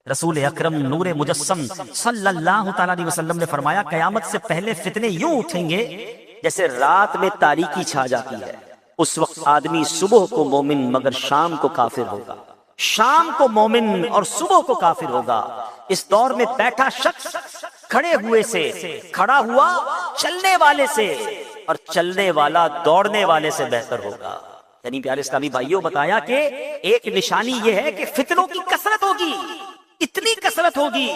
رسول اکرم نور مجسم صلی اللہ تعالی علیہ وسلم نے فرمایا قیامت سے پہلے فتنے یوں اٹھیں گے جیسے رات میں تاریکی چھا جاتی ہے، اس وقت آدمی صبح کو مومن مگر شام کو کافر ہوگا، شام کو مومن اور صبح کو کافر ہوگا۔ اس دور میں بیٹھا شخص کھڑے ہوئے سے، کھڑا ہوا چلنے والے سے، اور چلنے والا دوڑنے والے سے بہتر ہوگا۔ یعنی پیارے اسلامی بھائیوں بتایا کہ ایک نشانی یہ ہے کہ فتنوں کی کثرت ہوگی، اتنی کثرت ہوگی،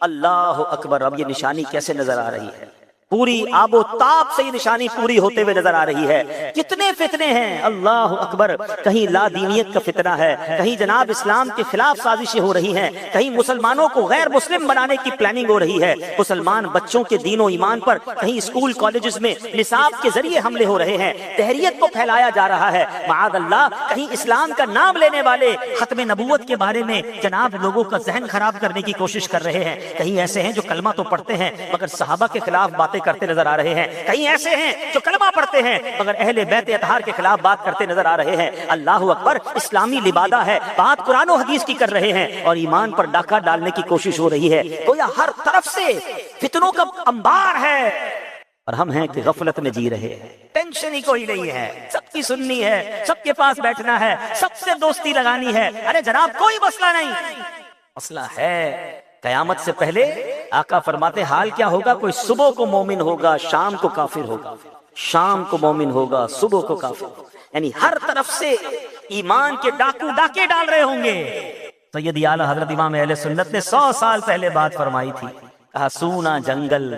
اللہ اکبر۔ اب یہ نشانی کیسے نظر آ رہی ہے؟ پوری آب و تاب سے یہ نشانی پوری ہوتے ہوئے نظر آ رہی ہے۔ کتنے فتنے ہیں، اللہ اکبر۔ کہیں لا دینیت کا فتنہ ہے، کہیں جناب اسلام کے خلاف سازشیں ہو رہی ہیں، کہیں مسلمانوں کو غیر مسلم بنانے کی پلاننگ ہو رہی ہے، مسلمان بچوں کے دین و ایمان پر کہیں اسکول کالجز میں نصاب کے ذریعے حملے ہو رہے ہیں، تحریت کو پھیلایا جا رہا ہے، معاذ اللہ۔ کہیں اسلام کا نام لینے والے ختم نبوت کے بارے میں جناب لوگوں کا ذہن خراب کرنے کی کوشش کر رہے ہیں، کہیں ایسے ہیں جو کلمہ تو پڑھتے ہیں مگر صحابہ کے خلاف باتیں کرتے نظر آ رہے ہیں، کہیں ایسے ہیں جو کلمہ پڑھتے ہیں مگر اہل بیت اطہار کے خلاف بات کرتے نظر آ رہے ہیں۔ اللہ اکبر۔ اسلامی لبادہ ہے، بات قرآن و حدیث کی کر رہے ہیں اور ایمان پر ڈاکہ ڈالنے کی کوشش ہو رہی ہے۔ گویا ہر طرف سے فتنوں کا انبار ہے اور ہم ہیں کہ غفلت میں جی رہے ہیں، ٹینشن ہی کوئی نہیں ہے، سب کی سننی ہے، سب کے پاس بیٹھنا ہے، سب سے دوستی لگانی ہے۔ ارے جناب کوئی مسئلہ نہیں، مسئلہ ہے۔ قیامت سے پہلے آقا فرماتے حال کیا ہوگا؟ کوئی صبح کو مومن ہوگا، شام کو کافر ہوگا، شام کو مومن ہوگا، صبح کو کافر ہوگا۔ یعنی ہر طرف سے ایمان کے ڈاکو ڈاکے ڈال رہے ہوں گے۔ سیدی اعلیٰ حضرت امام اہل سنت نے 100 سال پہلے بات فرمائی تھی، کہا سونا جنگل،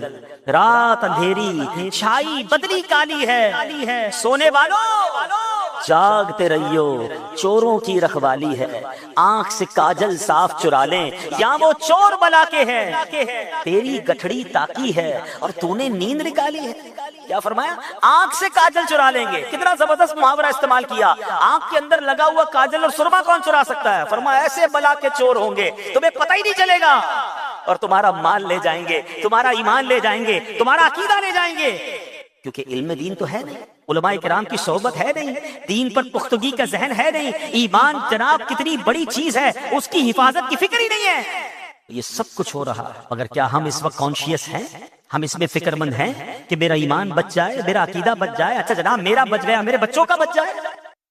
رات اندھیری، چھائی بدلی کالی ہے، سونے والوں جاگتے رہیو، چوروں کی رکھوالی ہے، آنکھ سے کاجل صاف چرا لیں یا وہ چور بلا کے ہے، تیری گٹھڑی تاکی ہے اور تو نے نیند نکالی ہے۔ کیا فرمایا؟ آنکھ سے کاجل چرا لیں گے۔ کتنا زبردست محاورہ استعمال کیا۔ آنکھ کے اندر لگا ہوا کاجل اور سرما کون چرا سکتا ہے؟ فرمایا ایسے بلا کے چور ہوں گے تمہیں پتہ ہی نہیں چلے گا، اور تمہارا مال لے جائیں گے، تمہارا ایمان لے جائیں گے، تمہارا عقیدہ لے جائیں گے، کیونکہ علم دین تو ہے نہیں، علماء کرام کی صحبت ہے نہیں، دین پر پختگی کا ذہن ہے نہیں، ایمان جناب کتنی بڑی چیز ہے اس کی حفاظت کی فکر ہی نہیں ہے۔ یہ سب کچھ ہو رہا ہے مگر کیا ہم اس وقت کانشیس ہیں؟ ہم اس میں فکر مند ہیں کہ میرا ایمان بچ جائے، میرا عقیدہ بچ جائے؟ اچھا جناب میرا بچ گیا، میرے بچوں کا بچ جائے۔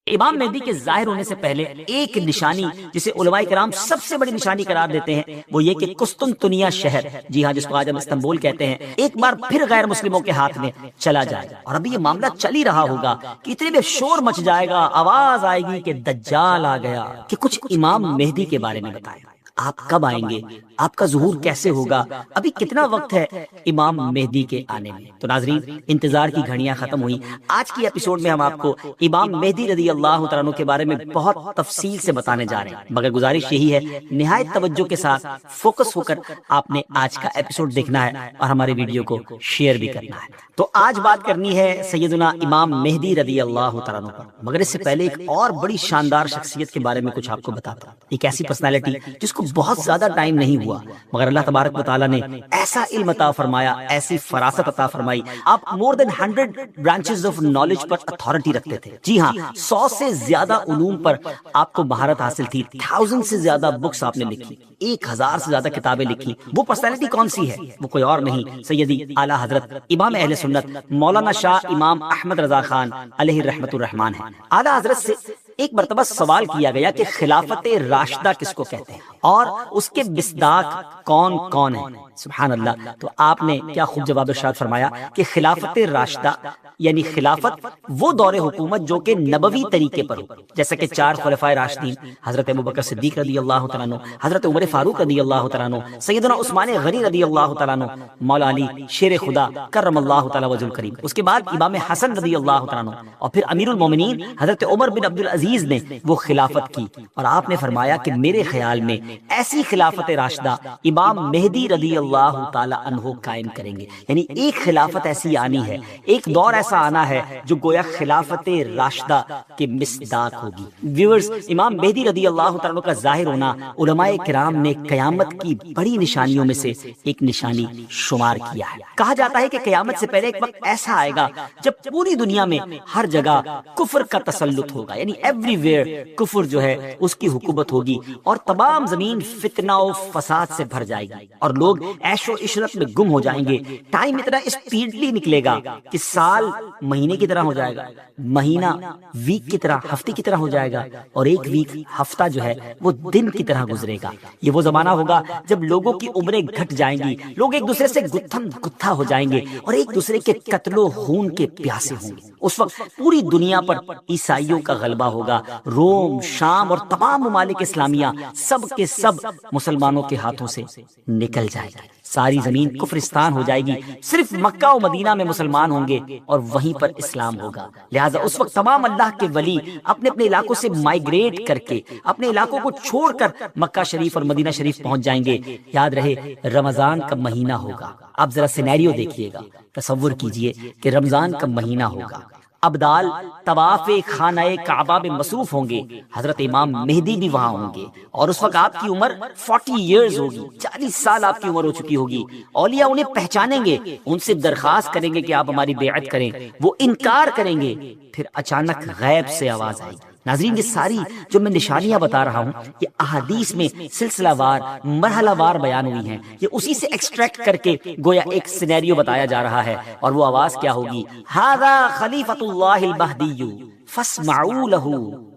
امام مہدی کے ظاہر ہونے سے پہلے ایک نشانی جسے علماء کرام سب سے بڑی نشانی قرار دیتے ہیں وہ یہ کہ قسطنطنیہ شہر، جی ہاں جس کو آج ہم استنبول کہتے ہیں، ایک بار پھر غیر مسلموں کے ہاتھ میں چلا جائے۔ اور ابھی یہ معاملہ چل ہی رہا ہوگا کہ اتنے میں شور مچ جائے گا، آواز آئے گی کہ دجال آ گیا، کہ کچھ امام مہدی کے بارے میں بتائیں۔ آپ کب آئیں گے؟ آپ کا ظہور کیسے ہوگا؟ ابھی کتنا وقت ہے امام مہدی کے آنے میں؟ تو ناظرین انتظار کی گھڑیاں ختم ہوئی۔ آج کی ایپیسوڈ میں ہم آپ کو امام مہدی رضی اللہ تعالیٰ عنہ کے بارے میں بہت تفصیل سے بتانے جا رہے ہیں، مگر گزارش یہی ہے نہایت توجہ کے ساتھ فوکس ہو کر آپ نے آج کا ایپیسوڈ دیکھنا ہے اور ہمارے ویڈیو کو شیئر بھی کرنا ہے۔ تو آج بات کرنی ہے سیدنا امام مہدی رضی اللہ تعالیٰ عنہ پر، مگر اس سے پہلے ایک اور بڑی شاندار شخصیت کے بارے میں کچھ آپ کو بتاتا ہوں۔ ایک ایسی پرسنالٹی جس کو بہت زیادہ ٹائم نہیں ہوا مگر اللہ تبارک و تعالیٰ نے ایسا علم عطا فرمایا، ایسی فراست عطا فرمائی، آپ مور دین 100 branches of knowledge per authority رکھتے تھے۔ جی ہاں 100 سے زیادہ علوم پر آپ کو مہارت حاصل تھی، 1000 سے زیادہ بکس آپ نے لکھی، 1000 سے زیادہ کتابیں لکھی۔ وہ پرسنالٹی کون سی ہے؟ وہ کوئی اور نہیں، سیدی اعلیٰ حضرت امام اہل سنت مولانا شاہ امام احمد رضا خان علیہ رحمت الرحمان ہے۔ اعلیٰ حضرت سے ایک مرتبہ سوال کیا گیا کہ خلافت راشدہ کس کو کہتے ہیں اور اس کے مصداق کون کون ہیں؟ سبحان اللہ۔ تو آپ نے کیا خوب جواب ارشاد فرمایا کہ خلافت راشدہ یعنی خلافت وہ دور حکومت جو کہ نبوی طریقے پر ہو، جیسا کہ 4 خلفائے راشدین حضرت ابوبکر صدیق رضی اللہ تعالیٰ عنہ، حضرت عمر فاروق رضی اللہ تعالیٰ عنہ، سیدنا عثمان غنی رضی اللہ تعالیٰ عنہ، مولا علی شیر خدا کرم اللہ تعالیٰ وجہ الکریم، اس کے بعد امام حسن رضی اللہ تعالیٰ عنہ، اور پھر امیر المومنین حضرت عمر بن عبد العزیز نے وہ خلافت کی۔ اور آپ نے فرمایا کہ میرے خیال میں ایسی خلافت راشدہ امام مہدی رضی اللہ تعالیٰ عنہ قائم کریں گے، یعنی ایک خلافت ایسی آنی ہے، ایک دور ایسا آنا ہے جو گویا خلافت راشدہ کے مصداق ہوگی۔ ویورز، امام مہدی رضی اللہ تعالیٰ عنہ کا ظاہر ہونا علماء کرام نے قیامت کی بڑی نشانیوں میں سے ایک نشانی شمار کیا ہے۔ کہا جاتا ہے کہ قیامت سے پہلے ایک وقت ایسا آئے گا جب پوری دنیا میں ہر جگہ کفر کا تسلط ہوگا، یعنی ایوری ویئر کفر جو ہے اس کی حکومت ہوگی، اور تمام زمین زمین فتنہ و فساد سے بھر جائے گی اور لوگ عیش و عشرت میں گم ہو جائیں گے. ٹائم اتنا اسپیڈلی نکلے گا کہ سال مہینے کی طرح ہو جائے گا, مہینہ ویک کی طرح, ہفتے کی طرح ہو جائے گا, اور ایک ویک ہفتہ جو ہے وہ دن کی طرح گزرے گا. یہ وہ زمانہ ہوگا جب لوگوں کی عمریں گھٹ جائیں گی, لوگ ایک دوسرے سے گتھم گتھا ہو جائیں گے اور ایک دوسرے کے قتل و خون کے پیاسے ہوں گے. اس وقت پوری دنیا پر عیسائیوں کا غلبہ ہوگا. روم, شام اور تمام ممالک اسلامیہ سب کے سب مسلمانوں کے ہاتھوں سے نکل جائے گی. ساری زمین کفرستان ہو جائے گی. صرف مکہ و مدینہ میں مسلمان ہوں گے اور وہیں پر اسلام ہوگا. لہٰذا اس وقت تمام اللہ کے ولی اپنے اپنے علاقوں سے مائیگریٹ کر کے اپنے علاقوں کو چھوڑ کر مکہ شریف اور مدینہ شریف پہنچ جائیں گے. یاد رہے رمضان کا مہینہ ہوگا. آپ ذرا سینیریو دیکھیے گا, تصور کیجئے کہ رمضان کا مہینہ ہوگا. ابدال طواف خانہ کعبہ میں مصروف ہوں گے. حضرت امام مہدی بھی وہاں ہوں گے اور اس وقت آپ کی عمر 40 ایئرز ہوگی, 40 سال آپ کی عمر ہو چکی ہوگی. اولیاء انہیں پہچانیں گے, ان سے درخواست کریں گے کہ آپ ہماری بیعت کریں. وہ انکار کریں گے. پھر اچانک غیب سے آواز آئی. ناظرین, یہ ساری جو میں نشانیاں بتا رہا ہوں یہ احادیث میں سلسلہ وار مرحلہ وار بیان ہوئی ہیں. یہ اسی سے ایکسٹریکٹ کر کے گویا ایک سینیریو بتایا جا رہا ہے. اور وہ آواز کیا ہوگی؟ ھذا خلیفۃ اللہ المہدی فاسمعوا لہ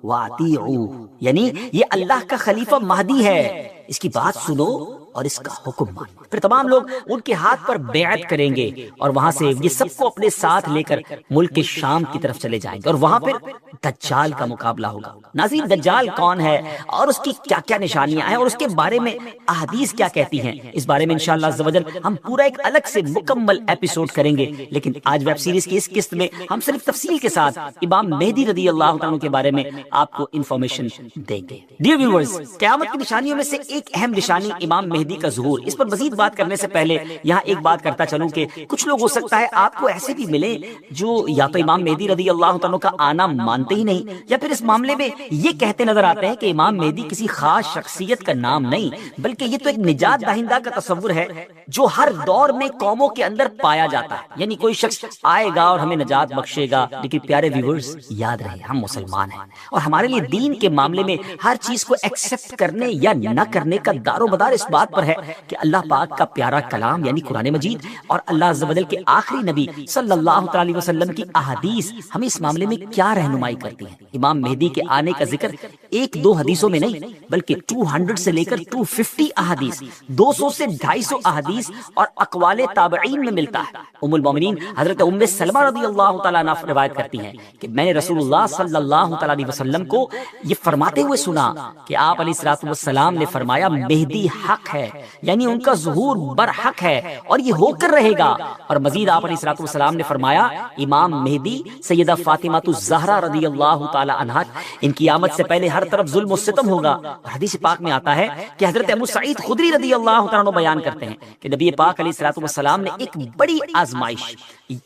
واطیعوہ. یعنی یہ اللہ کا خلیفہ مہدی ہے, اس کی بات سنو اور اس کا حکم مانو. پھر تمام لوگ ان کے ہاتھ پر بیعت کریں گے اور وہاں سے یہ سب کو اپنے ساتھ لے کر ملک کے شام کی طرف چلے جائیں گے اور وہاں پھر دجال کا مقابلہ ہوگا. ناظرین, دجال کون ہے اور اس کی کیا کیا نشانیاں ہیں اور اس کے بارے میں احادیث کیا کہتی ہیں, اس بارے میں انشاءاللہ عز و جل ہم پورا ایک الگ سے مکمل ایپیسوڈ کریں گے. لیکن آج ویب سیریز کی اس قسط میں ہم صرف تفصیل کے ساتھ امام مہدی رضی اللہ عنہ کے بارے میں آپ کو انفارمیشن دیں گے. ڈیئر ویورز, قیامت کی نشانیوں میں سے ایک اہم نشانی امام مہدی کا ظہور. اس پر مزید بات کرنے سے پہلے یہاں ایک بات کرتا چلوں کہ کچھ لوگ ہو سکتا ہے آپ کو ایسے بھی ملے جو یا تو امام مہدی رضی اللہ عنہ کا آنا مانتے ہی نہیں, یا پھر اس معاملے میں یہ کہتے نظر آتے ہیں کہ امام مہدی کسی خاص شخصیت کا نام نہیں بلکہ یہ تو ایک نجات دہندہ کا تصور ہے جو ہر دور میں قوموں کے اندر پایا جاتا ہے. یعنی کوئی شخص آئے گا اور ہمیں نجات بخشے گا. لیکن پیارے ویورز, یاد رہے ہم مسلمان ہیں اور ہمارے لیے دین کے معاملے میں ہر چیز کو ایکسپٹ کرنے یا نہ کرنے کا دار و مدار اس بات پر ہے کہ اللہ پاک کا پیارا کلام یعنی قرآن مجید اور اللہ عز و جل کے آخری نبی صلی اللہ تعالی وسلم کی احادیث ہمیں اس معاملے میں کیا رہنمائی کرتی ہیں. امام مہدی کے آنے کا ذکر ایک دو حدیثوں میں نہیں بلکہ 200 سے لے کر 250 احادیث, 200 سے 250 احادیث اور اقوال تابعین میں ملتا ہے. ام المومنین حضرت ام سلمہ رضی اللہ تعالیٰ عنہ روایت کرتی ہیں کہ میں نے رسول اللہ صلی اللہ تعالی علیہ وسلم کو یہ فرماتے ہوئے سنا کہ آپ علیہ الصلوۃ والسلام نے فرمایا مہدی حق ہے, یعنی ان کا ظہور برحق ہے اور یہ ہو کر رہے گا. اور مزید آپ علیہ الصلوۃ والسلام نے فرمایا امام مہدی سیدہ فاطمہ الزہرا رضی اللہ تعالی عنہا ان کی آمد سے پہلے ہر طرف ظلم و ستم ہوگا. اور حدیث پاک میں آتا ہے کہ حضرت ابو سعید خدری رضی اللہ تعالیٰ عنہ بیان کرتے ہیں کہ نبی پاک علیہ الصلوۃ والسلام نے ایک بڑی آزمائش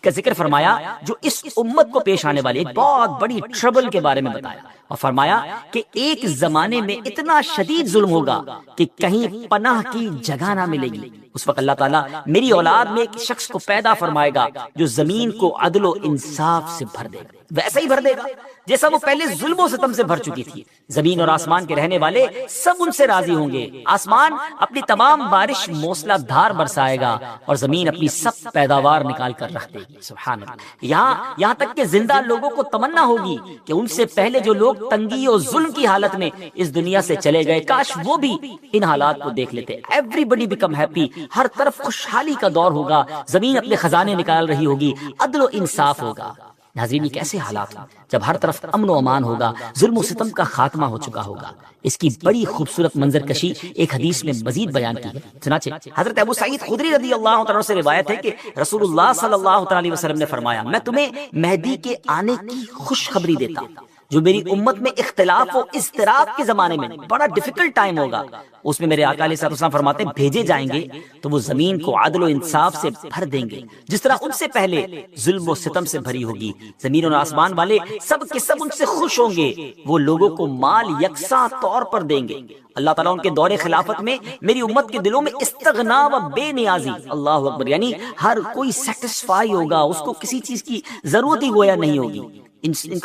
کا ذکر فرمایا جو اس امت کو پیش آنے والی ایک بہت بڑی ٹربل کے بارے میں بتایا اور فرمایا کہ ایک زمانے میں اتنا شدید ظلم ہوگا کہ کہیں پناہ کی جگہ نہ ملے گی. اس وقت اللہ تعالیٰ میری اولاد میں ایک شخص کو پیدا فرمائے گا جو زمین کو عدل و انصاف سے بھر دے گا, ویسا ہی بھر دے گا جیسا وہ پہلے ظلم و ستم سے بھر چکی تھی. زمین اور آسمان کے رہنے والے سب ان سے راضی ہوں گے. آسمان اپنی تمام بارش موسلا دھار برسائے گا اور زمین اپنی سب پیداوار نکال کر رکھ دے گی. سبحان اللہ. یہاں تک کہ زندہ لوگوں کو تمنا ہوگی کہ ان سے پہلے جو لوگ تنگی اور ظلم کی حالت میں اس دنیا سے چلے گئے کاش وہ بھی ان حالات کو دیکھ لیتے. ایوری بڈی بیکم ہیپی, ہر طرف خوشحالی کا دور ہوگا, زمین اپنے خزانے نکال رہی ہوگی, عدل و انصاف ہوگا. ناظرین, کیسے حالات ہوں جب ہر طرف امن و امان ہوگا, ظلم و ستم کا خاتمہ ہو چکا ہوگا. اس کی بڑی خوبصورت منظر کشی ایک حدیث میں مزید بیان کی ہے. چنانچہ حضرت ابو سعید خدری رضی اللہ عنہ سے روایت ہے کہ رسول اللہ صلی اللہ علیہ وسلم نے فرمایا میں تمہیں مہدی کے آنے کی خوشخبری دیتا ہوں جو میری امت میں اختلاف و اضطراب کے زمانے میں بڑا ڈیفیکلٹ ٹائم ہوگا. اس میں میرے آقا علیہ السلام فرماتے ہیں بھیجے جائیں گے تو وہ زمین کو عدل و انصاف سے بھر دیں گے جس طرح ان سے پہلے ظلم و ستم سے بھری ہوگی. زمین اور آسمان والے سب کے سب ان سے خوش ہوں گے. وہ لوگوں کو مال یکساں طور پر دیں گے. اللہ تعالیٰ ان کے دور خلافت میں میری امت کے دلوں میں استغنا و بے نیازی, اللہ اکبر, یعنی ہر کوئی سیٹسفائی ہوگا, اس کو کسی چیز کی ضرورت ہی گویا نہیں ہوگی.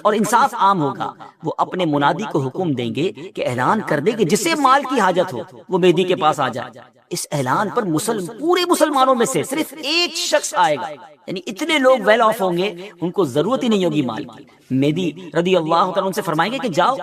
اور انصاف عام ہوگا، وہ اپنے منادی کو حکم دیں گے کہ اعلان کر دے کہ جسے مال کی حاجت ہو وہ مہدی کے پاس آ جائے۔ اس اعلان پر پورے مسلمانوں میں سے صرف ایک شخص آئے گا، یعنی اتنے لوگ ویل آف ہوں گے ان کو ضرورت ہی نہیں ہوگی مال کی۔ مہدی رضی اللہ تعالیٰ ان سے فرمائیں گے کہ جاؤ،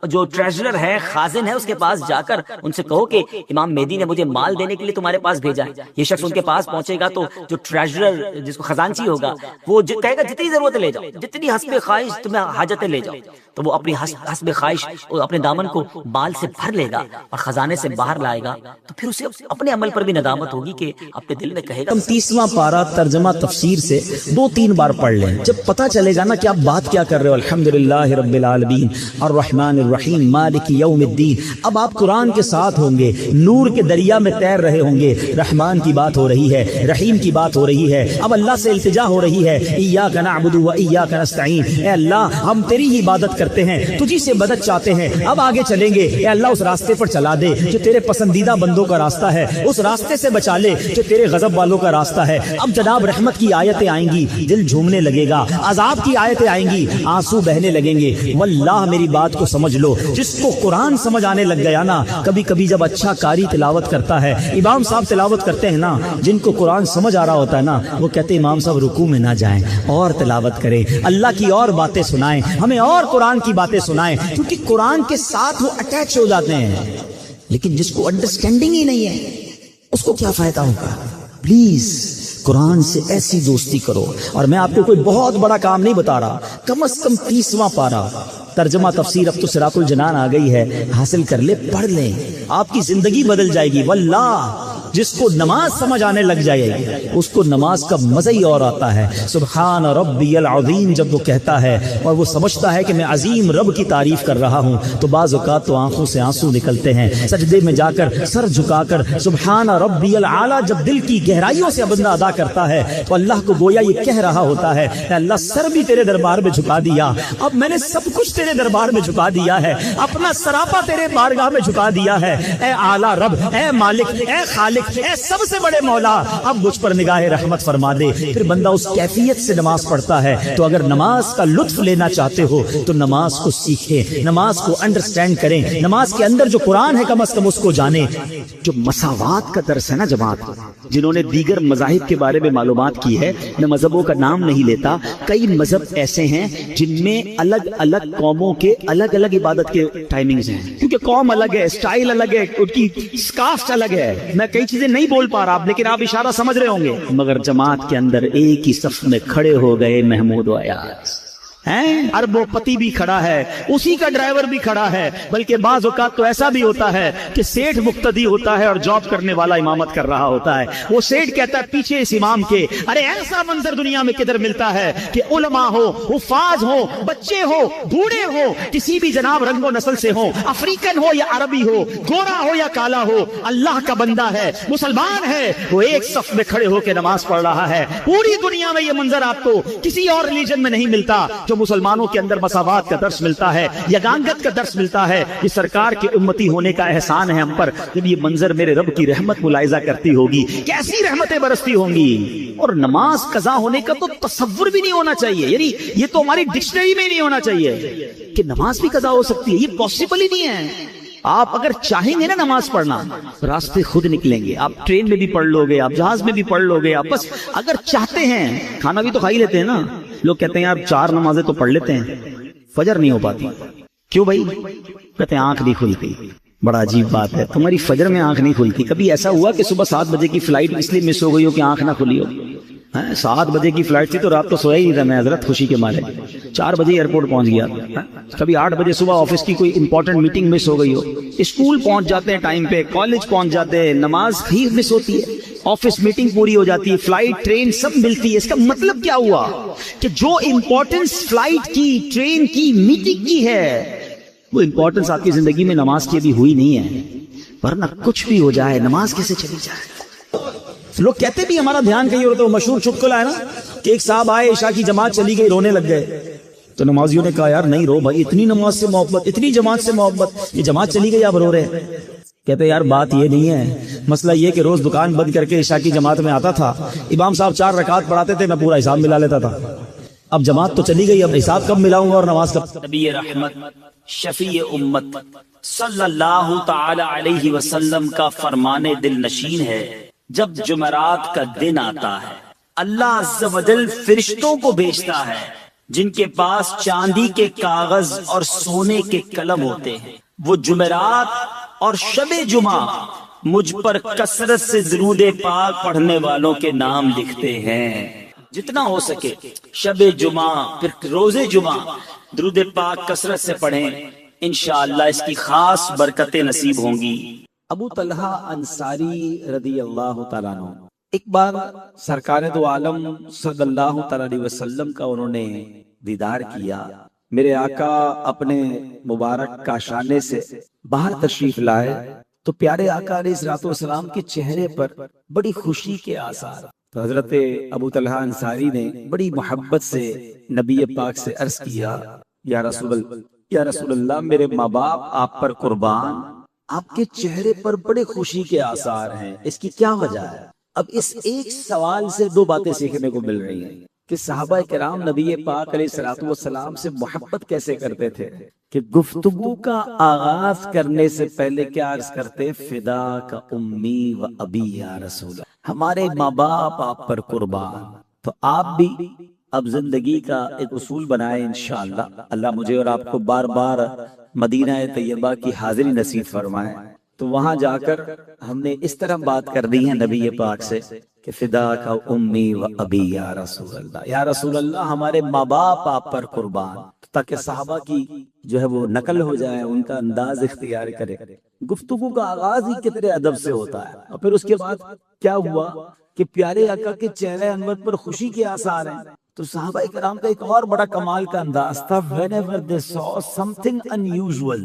جو ٹریجرر ہے، خازن ہے، اس کے پاس جا کر ان سے کہو کہ امام مہدی نے مجھے مال دینے کے لیے تمہارے پاس بھیجا ہے۔ یہ شخص ان کے پاس پہنچے گا تو جو ٹریجرر جس کو خزانچی ہوگا وہ کہے گا جتنی ضرورت لے جاؤ، جتنی حسب خواہش تمہیں حاجتیں لے جاؤ، تو وہ اپنی حسب خواہش اپنے دامن کو مال سے بھر لے گا اور خزانے سے باہر لائے گا، تو پھر اسے اپنے عمل پر بھی ندامت ہوگی کہ اپنے دل میں کہے گا۔ 30واں پارہ ترجمہ تفسیر سے 2-3 بار پڑھ لیں، جب پتہ چلے گا نا کہ آپ بات کیا کر رہے ہو۔ الحمدللہ رب العالمین الرحمن الرحیم مالک یوم الدین، اب آپ قرآن کے ساتھ ہوں گے، نور کے دریا میں تیر رہے ہوں گے، رحمان کی بات ہو رہی ہے، رحیم کی بات ہو رہی ہے، اب اللہ سے التجا ہو رہی ہے، ایاک نعبد و ایاک نستعین، اے اللہ ہم تیری ہی عبادت کرتے ہیں، تجھی سے مدد چاہتے ہیں، اب آگے چلیں گے، اے اللہ اس راستے پر چلا دے جو تیرے پسندیدہ بندوں کا راستہ ہے، اس راستے سے بچا لے جو تیرے غضب والوں کا راستہ ہے۔ اب جناب رحمت کی آیتیں آئیں گی، دل جھومنے لگے گا، عذاب کی آیتیں آئیں گی، آنسو بہنے لگیں گے۔ واللہ میری بات کو سمجھ لو، جس کو قرآن سمجھ آنے لگ گیا نا، کبھی کبھی جب اچھا قاری تلاوت کرتا ہے، امام صاحب تلاوت کرتے ہیں نا، جن کو قرآن سمجھ آ رہا ہوتا ہے نا، وہ کہتے ہیں امام صاحب رکوع میں نہ جائیں، اور تلاوت کریں، اللہ کی اور باتیں سنائیں، ہمیں اور قرآن کی باتیں سنائیں، کیونکہ قرآن کے ساتھ وہ اٹیچ ہو جاتے ہیں۔ لیکن جس کو انڈرسٹینڈنگ ہی نہیں ہے اس کو کیا فائدہ ہوگا؟ پلیز قرآن سے ایسی دوستی کرو۔ اور میں آپ کو کوئی بہت بڑا کام نہیں بتا رہا، کم از کم 30واں پارہ ترجمہ تفسیر اب تو صراط الجنان آ گئی ہے، حاصل کر لے، پڑھ لیں، آپ کی زندگی بدل جائے گی۔ واللہ جس کو نماز سمجھ آنے لگ جائے گی اس کو نماز کا مزہ ہی اور آتا ہے۔ سبحان ربی العظیم جب وہ کہتا ہے اور وہ سمجھتا ہے کہ میں عظیم رب کی تعریف کر رہا ہوں، تو بعض اوقات تو آنکھوں سے آنسو نکلتے ہیں، سجدے میں جا کر سر جھکا کر سبحان ربی العالی جب دل کی گہرائیوں سے بندہ ادا کرتا ہے تو اللہ کو گویا یہ کہہ رہا ہوتا ہے کہ اللہ سر بھی تیرے دربار میں جھکا دیا، اب میں نے سب کچھ تیرے دربار میں جھکا دیا ہے، اپنا سراپا تیرے بارگاہ میں جھکا دیا ہے، اے اعلیٰ رب، اے مالک، اے خالق، اے سب سے بڑے مولا، اب مجھ پر نگاہ رحمت فرما دے۔ پھر بندہ اس کیفیت سے نماز پڑھتا ہے۔ تو اگر نماز کا لطف لینا چاہتے ہو تو نماز کو سیکھیں، نماز کو انڈرسٹینڈ کریں، نماز کے اندر جو قرآن ہے کم از کم اس کو جانیں۔ جو مساوات کا درس ہے نا جماعت، جنہوں نے دیگر مذاہب کے بارے میں معلومات کی ہے، میں مذہبوں کا نام نہیں لیتا، کئی مذہب ایسے ہیں جن میں الگ الگ قوموں کے الگ الگ عبادت کے ٹائمنگز ہیں، کیونکہ قوم الگ ہے، سٹائل الگ ہے، ان کی سکافٹ الگ ہے۔ میں کئی چیزیں نہیں بول پا رہا لیکن آپ اشارہ سمجھ رہے ہوں گے، مگر جماعت کے اندر ایک ہی صف میں کھڑے ہو گئے محمود و ایاز ہیں، اربوں پتی بھی کھڑا ہے، اسی کا ڈرائیور بھی کھڑا ہے، بلکہ بعض اوقات تو ایسا بھی ہوتا ہے کہ سیٹھ مقتدی ہوتا ہے اور جاب کرنے والا امامت کر رہا ہوتا ہے۔ وہ سیٹھ کہتا ہے پیچھے اس امام کے، ارے ایسا منظر دنیا میں کدھر ملتا ہے کہ علماء ہو، حفاظ ہو، بچے ہو، بوڑھے ہو، کسی بھی جناب رنگ و نسل سے ہو، افریقن ہو یا عربی ہو، گورا ہو یا کالا ہو، اللہ کا بندہ ہے، مسلمان ہے، وہ ایک صف میں کھڑے ہو کے نماز پڑھ رہا ہے۔ پوری دنیا میں یہ منظر آپ کو کسی اور ریلیجن میں نہیں ملتا۔ جو مسلمانوں کے اندر مساوات کا درس ملتا ہے، یگانگت کا درس ملتا ہے، یہ سرکار کے امتی ہونے کا احسان ہے ہم پر۔ جب یہ منظر میرے رب کی رحمت ملاحظہ کرتی ہوگی، کیسی رحمتیں برستی ہوں گی۔ اور نماز قضا ہونے کا تو تصور بھی نہیں ہونا چاہیے، یعنی یہ تو ہماری ڈکشنری میں نہیں ہونا چاہیے کہ نماز بھی قضا ہو سکتی ہے، یہ پاسبل ہی نہیں ہے۔ آپ اگر چاہیں گے نا نماز پڑھنا، راستے خود نکلیں گے، آپ ٹرین میں بھی پڑھ لو گے، آپ جہاز میں بھی پڑھ لو گے، آپ بس اگر چاہتے ہیں۔ کھانا بھی تو کھا ہی لیتے ہیں نا، لوگ کہتے ہیں یار 4 نمازیں تو پڑھ لیتے ہیں، فجر نہیں ہو پاتی، کیوں بھائی؟ کہتے ہیں آنکھ نہیں کھلتی۔ بڑا عجیب بات ہے، تمہاری فجر میں آنکھ نہیں کھلتی۔ کبھی ایسا ہوا کہ صبح 7 بجے کی فلائٹ اس لیے مس ہو گئی ہو کہ آنکھ نہ کھلی ہو؟ 7 بجے کی فلائٹ تھی تو رات کو سویا ہی نہیں تھا میں حضرت، خوشی کے مارے 4 بجے ایئرپورٹ پہنچ گیا۔ کبھی 8 بجے صبح آفس کی کوئی امپورٹنٹ میٹنگ مس ہو گئی ہو، اسکول پہنچ جاتے ہیں ٹائم پہ، کالج پہنچ جاتے ہیں، نماز ہی مس ہوتی ہے، آفس میٹنگ پوری ہو جاتی ہے، فلائٹ ٹرین سب ملتی ہے۔ اس کا مطلب کیا ہوا کہ جو امپورٹنس فلائٹ کی، ٹرین کی، میٹنگ کی ہے، وہ امپورٹنس آپ کی زندگی میں نماز کی بھی ہوئی نہیں ہے، ورنہ کچھ بھی ہو جائے نماز کیسے چلی جائے۔ لوگ کہتے بھی ہمارا دھیان کہیں ہوتا ہے، وہ مشہور چٹکلا ہے نا کہ ایک صاحب آئے، عشاء کی جماعت چلی گئی، رونے لگ گئے، تو نمازیوں نے کہا یار نہیں رو بھائی، اتنی نماز سے محبت، اتنی جماعت سے محبت، یہ جماعت چلی گئی آپ رو رہے ہیں۔ کہتے یار بات یہ نہیں ہے، مسئلہ یہ کہ روز دکان بند کر کے عشاء کی جماعت میں آتا تھا، امام صاحب 4 رکعت پڑھاتے تھے، میں پورا حساب ملا لیتا تھا۔ اب جماعت تو چلی گئی، اب حساب کب ملاؤں گا اور نماز کب؟ نبی رحمت شفیع امت صلی اللہ تعالی علیہ وسلم کا فرمان دل نشین ہے، جب جمعرات کا دن آتا ہے اللہ عز و جل فرشتوں کو بھیجتا ہے جن کے پاس چاندی کے کاغذ اور سونے کے قلم ہوتے ہیں، وہ جمعرات اور شب جمعہ مجھ پر کثرت سے درود پاک پڑھنے والوں کے نام لکھتے ہیں۔ جتنا ہو سکے شب جمعہ پھر روز جمعہ درود پاک کثرت سے پڑھیں، انشاءاللہ اس کی خاص برکتیں نصیب ہوں گی۔ ابو طلحہ انصاری رضی اللہ تعالیٰ عنہ ایک بار سرکار دو عالم صلی اللہ تعالیٰ علیہ وسلم کا انہوں نے دیدار کیا۔ میرے آقا اپنے مبارک کاشانے سے باہر تشریف لائے تو پیارے آقا علیہ الصلوۃ والسلام کے چہرے پر بڑی خوشی کے آثار۔ تو حضرت ابو طلحہ انصاری نے بڑی محبت سے نبی پاک سے عرض کیا، یا رسول اللہ میرے ماں باپ آپ پر قربان، آپ کے چہرے پر بڑے خوشی کے آثار ہیں، اس کی کیا وجہ ہے؟ اب اس ایک سوال سے دو باتیں سیکھنے کو مل رہی ہیں کہ صحابہ کرام نبی پاک علیہ الصلوۃ والسلام سے محبت کیسے کرتے تھے کہ گفتگو کا آغاز کرنے سے پہلے کیا عرض کرتے، فدا کا امی و ابی یا رسول اللہ، ہمارے ماں باپ آپ پر قربان۔ تو آپ بھی اب زندگی کا ایک اصول بنائے انشاءاللہ، اللہ مجھے اور آپ کو بار بار مدینہ طیبہ کی حاضری نصیب فرمائے۔ تو وہاں جا کر ہم نے اس طرح بات کر دی ہے نبی پاک سے کہ فدا کا امی و ابی یا رسول اللہ، یا رسول اللہ ہمارے ماں باپ آپ پر قربان، تاکہ صحابہ کی جو ہے وہ نقل ہو جائے، ان کا انداز اختیار کرے۔ گفتگو کا آغاز ہی کتنے ادب سے ہوتا ہے، اور پھر اس کے بعد کیا ہوا کہ پیارے آقا کے چہرے انور پر خوشی کے آثار ہیں۔ تو صحابہ کرام کا ایک اور بڑا کمال کا انداز تھا، whenever they saw something unusual،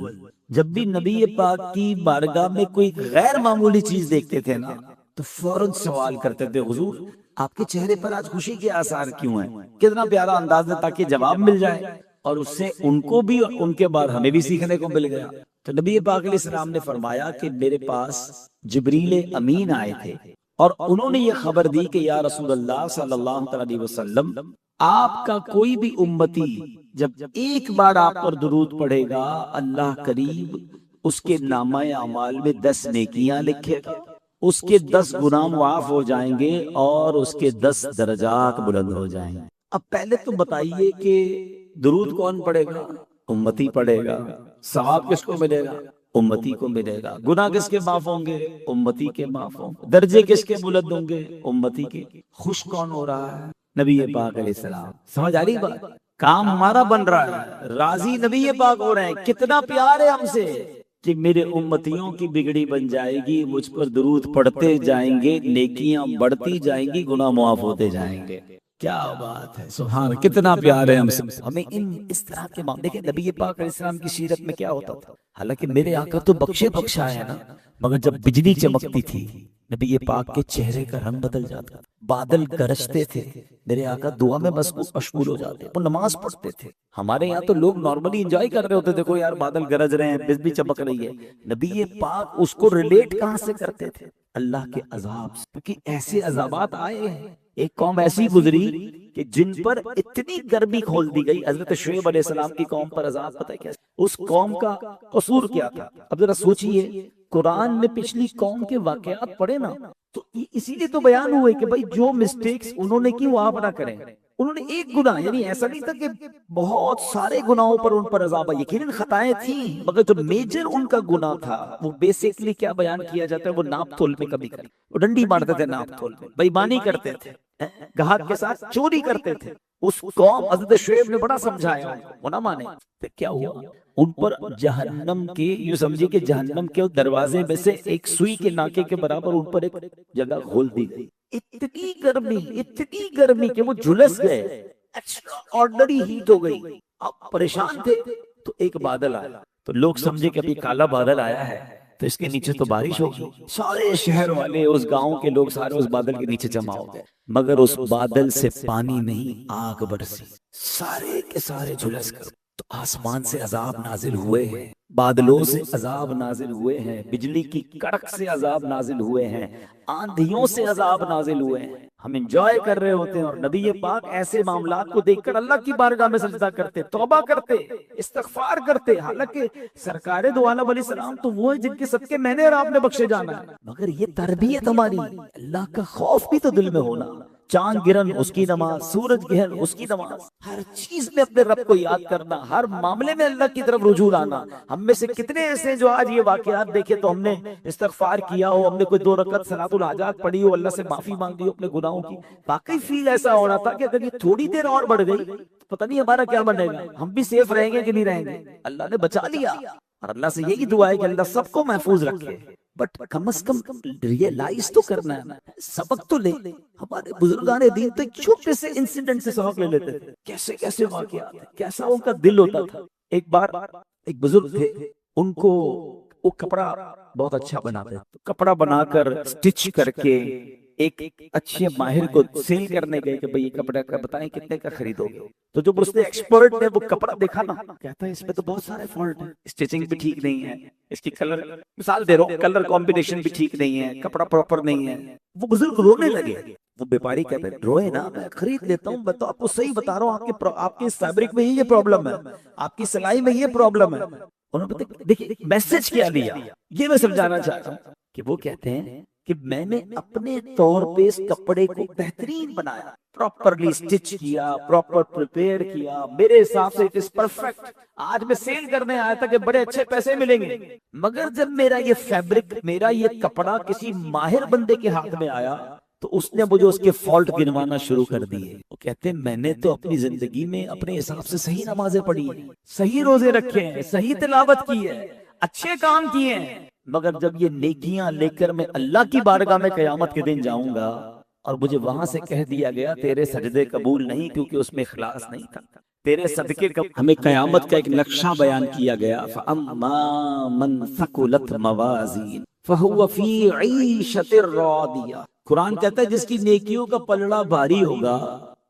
جب بھی نبی پاک کی بارگاہ میں کوئی غیر معمولی چیز دیکھتے تھے نا تو فوراً سوال کرتے تھے، حضور آپ کے چہرے پر آج خوشی کے آثار کیوں ہیں؟ کتنا پیارا انداز ہے تاکہ جواب مل جائے، اور اس سے ان کو بھی اور ان کے بعد ہمیں بھی سیکھنے کو مل گیا۔ تو نبی پاک علیہ السلام نے فرمایا کہ میرے پاس جبریل امین آئے تھے اور انہوں نے یہ خبر دی کہ یا رسول اللہ صلی اللہ علیہ وسلم، آپ کا کوئی بھی امتی جب ایک بار آپ پر درود پڑھے گا اللہ قریب اس کے نامہ اعمال میں 10 نیکیاں لکھے گا، اس کے 10 گناہ معاف ہو جائیں گے اور اس کے 10 درجات بلند ہو جائیں گے۔ اب پہلے تو بتائیے کہ درود کون پڑھے گا؟ امتی پڑھے گا۔ ثواب کس کو ملے گا؟ امتی کو ملے گا۔ گناہ کس کے معاف ہوں گے؟ امتی کے معاف ہوں گے۔ درجے کس کے بلند ہوں گے؟ امتی کے۔ خوش کون ہو رہا ہے؟ نبی پاک علیہ السلام۔ سمجھ آ رہی بات؟ کام ہمارا بن رہا ہے، راضی نبی پاک ہو رہے ہیں، کتنا پیار ہے ہم سے کہ میرے امتیوں کی بگڑی بن جائے گی، مجھ پر درود پڑھتے جائیں گے، نیکیاں بڑھتی جائیں گی، گناہ معاف ہوتے جائیں گے۔ کیا بات ہے، سبحان، کتنا پیار ہے ہم سے۔ ہمیں اس طرح کے معاملے کے نبی پاک علیہ السلام کی سیرت میں کیا ہوتا تھا؟ حالانکہ میرے آقا تو بخشے بخشا ہے نا، مگر جب بجلی چمکتی تھی نبی پاک کے چہرے کا رنگ بدل جاتا، بادل گرجتے تھے، میرے آقا دعا میں مشغول ہو جاتے، وہ نماز پڑھتے تھے۔ ہمارے یہاں تو لوگ نارملی انجوائے کر رہے ہوتے، دیکھو یار بادل گرج رہے ہیں، بجلی چمک رہی ہے، نبی پاک اس کو ریلیٹ کہاں سے کرتے تھے؟ اللہ کے عذاب سے، کیونکہ ایسے عذابات آئے ہیں۔ ایک قوم ایسی گزری کہ جن پر اتنی گرمی کھول دی گئی، حضرت شعیب علیہ السلام کی قوم پر عذاب، پتہ ہے کیا اس قوم کا قصور کیا تھا؟ اب ذرا سوچئے، قرآن میں پچھلی قوم کے واقعات پڑھے نا تو اسی لیے تو بیان ہوئے کہ بھائی جو مسٹیکس انہوں نے کی وہ آپ نہ کریں۔ انہوں نے ایک گناہ، یعنی ایسا نہیں تھا کہ بہت سارے گناہوں پر ان پر عذاب آیا، یقیناً خطائیں تھیں، مگر جو میجر ان کا گناہ تھا وہ بیسیکلی کیا بیان کیا جاتا ہے، وہ ناپ تول میں کمی کری، وہ ڈنڈی مارتے تھے، ناپ تول میں بےایمانی کرتے تھے، گاہک کے ساتھ چوری کرتے تھے۔ اس قوم حضرت شعیب نے بڑا سمجھایا، وہ نہ مانے، تو کیا ہوا؟ ان پر جہنم کے، یوں سمجھے کہ جہنم کے دروازے میں سے ایک سوئی کے ناکے کے برابر ان پر ایک جگہ کھول دی گئی۔ اتنی گرمی کہ وہ جھلس گئے، ایکسٹراآرڈنری ہیٹ ہو گئی، اب پریشان تھے۔ تو ایک بادل آیا، تو لوگ سمجھے کہ ابھی کالا بادل آیا ہے تو اس کے نیچے تو بارش ہوگی، سارے شہر والے، اس گاؤں کے لوگ سارے اس بادل کے نیچے جمع ہو گئے، مگر اس بادل سے پانی نہیں، آگ برسی، سارے کے سارے جھلس کر تو آسمان سے عذاب نازل ہوئے ہیں، بادلوں سے عذاب نازل ہوئے ہیں، بجلی کی کڑک سے عذاب نازل ہوئے ہیں، آندھیوں سے عذاب نازل ہوئے ہیں۔ ہم انجوائے کر رہے ہوتے ہیں اور نبی پاک ایسے معاملات کو دیکھ کر اللہ کی بارگاہ میں سجدہ کرتے، توبہ کرتے، استغفار کرتے۔ حالانکہ سرکار دو عالم علیہ السلام تو وہ ہے جن کے صدقے میں نے اور آپ نے بخشے جانا ہے، مگر یہ تربیت ہماری، اللہ کا خوف بھی تو دل میں ہونا۔ چاند گرہن اس کی نماز، سورج گرہن اس کی نماز، ہر چیز میں اپنے رب کو یاد کرنا، ہر معاملے میں اللہ کی طرف رجوع لانا۔ ہم میں سے کتنے ایسے ہیں جو آج یہ واقعات دیکھے تو ہم نے استغفار کیا ہو، ہم نے کوئی 2 رکعت صلاۃ الحاجات پڑھی ہو، اللہ سے معافی مانگی ہو اپنے گناہوں کی، واقعی فیل ایسا ہو رہا تھا کہ اگر یہ تھوڑی دیر اور بڑھ گئی تو پتہ نہیں ہمارا کیا بنے گا، ہم بھی سیف رہیں گے کہ نہیں رہیں گے۔ اللہ نے بچا لیا، اور اللہ سے یہی دعا ہے کہ اللہ سب کو محفوظ رکھے، but come is come realise تو کرنا ہے، سبق تو لے۔ ہمارے بزرگان دین تو ایک چھوٹے سے انسیڈنٹ سے سبق لے لیتے تھے، کیسے کیسے واقعات، کیسا ان کا دل ہوتا تھا۔ ایک بار ایک بزرگ تھے، ان کو وہ کپڑا بہت اچھا بناتے، کپڑا بنا کر سٹچ کر کے ایک اچھے ماہر کو سیل کرنے گئے کہ بھئی یہ کپڑا کا بتائیں کتنے کا خریدو گے۔ تو جو اس نے ایکسپرٹ نے وہ کپڑا دیکھا نا، کہتا ہے اس میں تو بہت سارے فالٹ ہیں، اسٹیچنگ بھی ٹھیک نہیں ہے، اس کی کلر، مثال دے رہا ہوں، کلر کمبینیشن بھی ٹھیک نہیں ہے، کپڑا پراپر نہیں ہے۔ وہ بزرگ رونے لگے، وہ بیپاری کہتے ہیں روئے نا، میں خرید لیتا ہوں، میں تو آپ کو صحیح بتا رہا ہوں، آپ کے اس فیبرک میں یہ پرابلم ہے، آپ کی سلائی میں یہ پرابلم ہے۔ انہوں نے بتایا دیکھیں میسج کیا دیا، یہ میں سمجھانا چاہتا ہوں کہ وہ کہتے ہیں کہ میں نے اپنے طور پہ اس کپڑے کو بہترین بنایا، پراپرلی سٹچ کیا، پراپر پریپیئر کیا، میرے حساب سے اٹ از پرفیکٹ۔ آج میں سیل کرنے آیا تھا کہ بڑے اچھے پیسے ملیں گے، مگر جب میرا یہ فیبرک، میرا یہ کپڑا کسی ماہر بندے کے ہاتھ میں آیا تو اس نے مجھے اس کے فالٹ گنوانا شروع کر دیے۔ وہ کہتے ہیں میں نے تو اپنی زندگی میں اپنے حساب سے صحیح نمازیں پڑھی ہیں، صحیح روزے رکھے ہیں، صحیح تلاوت کی ہے، اچھے کام کیے ہیں، مگر جب یہ نیکیاں لے کر میں اللہ کی بارگاہ میں قیامت کے دن جاؤں گا اور مجھے وہاں سے کہہ دیا گیا تیرے سجدے قبول نہیں کیونکہ اس میں اخلاص نہیں تھا، تیرے صدقے کا ہمیں قیامت کا ایک نقشہ بیان کیا گیا، فَأَمَّا مَنْ ثَقُلَتْ مَوَازِينُ فَهُوَ فِي عِيشَةٍ رَاضِيَةٍ۔ قرآن کہتا ہے جس کی نیکیوں کا پلڑا بھاری ہوگا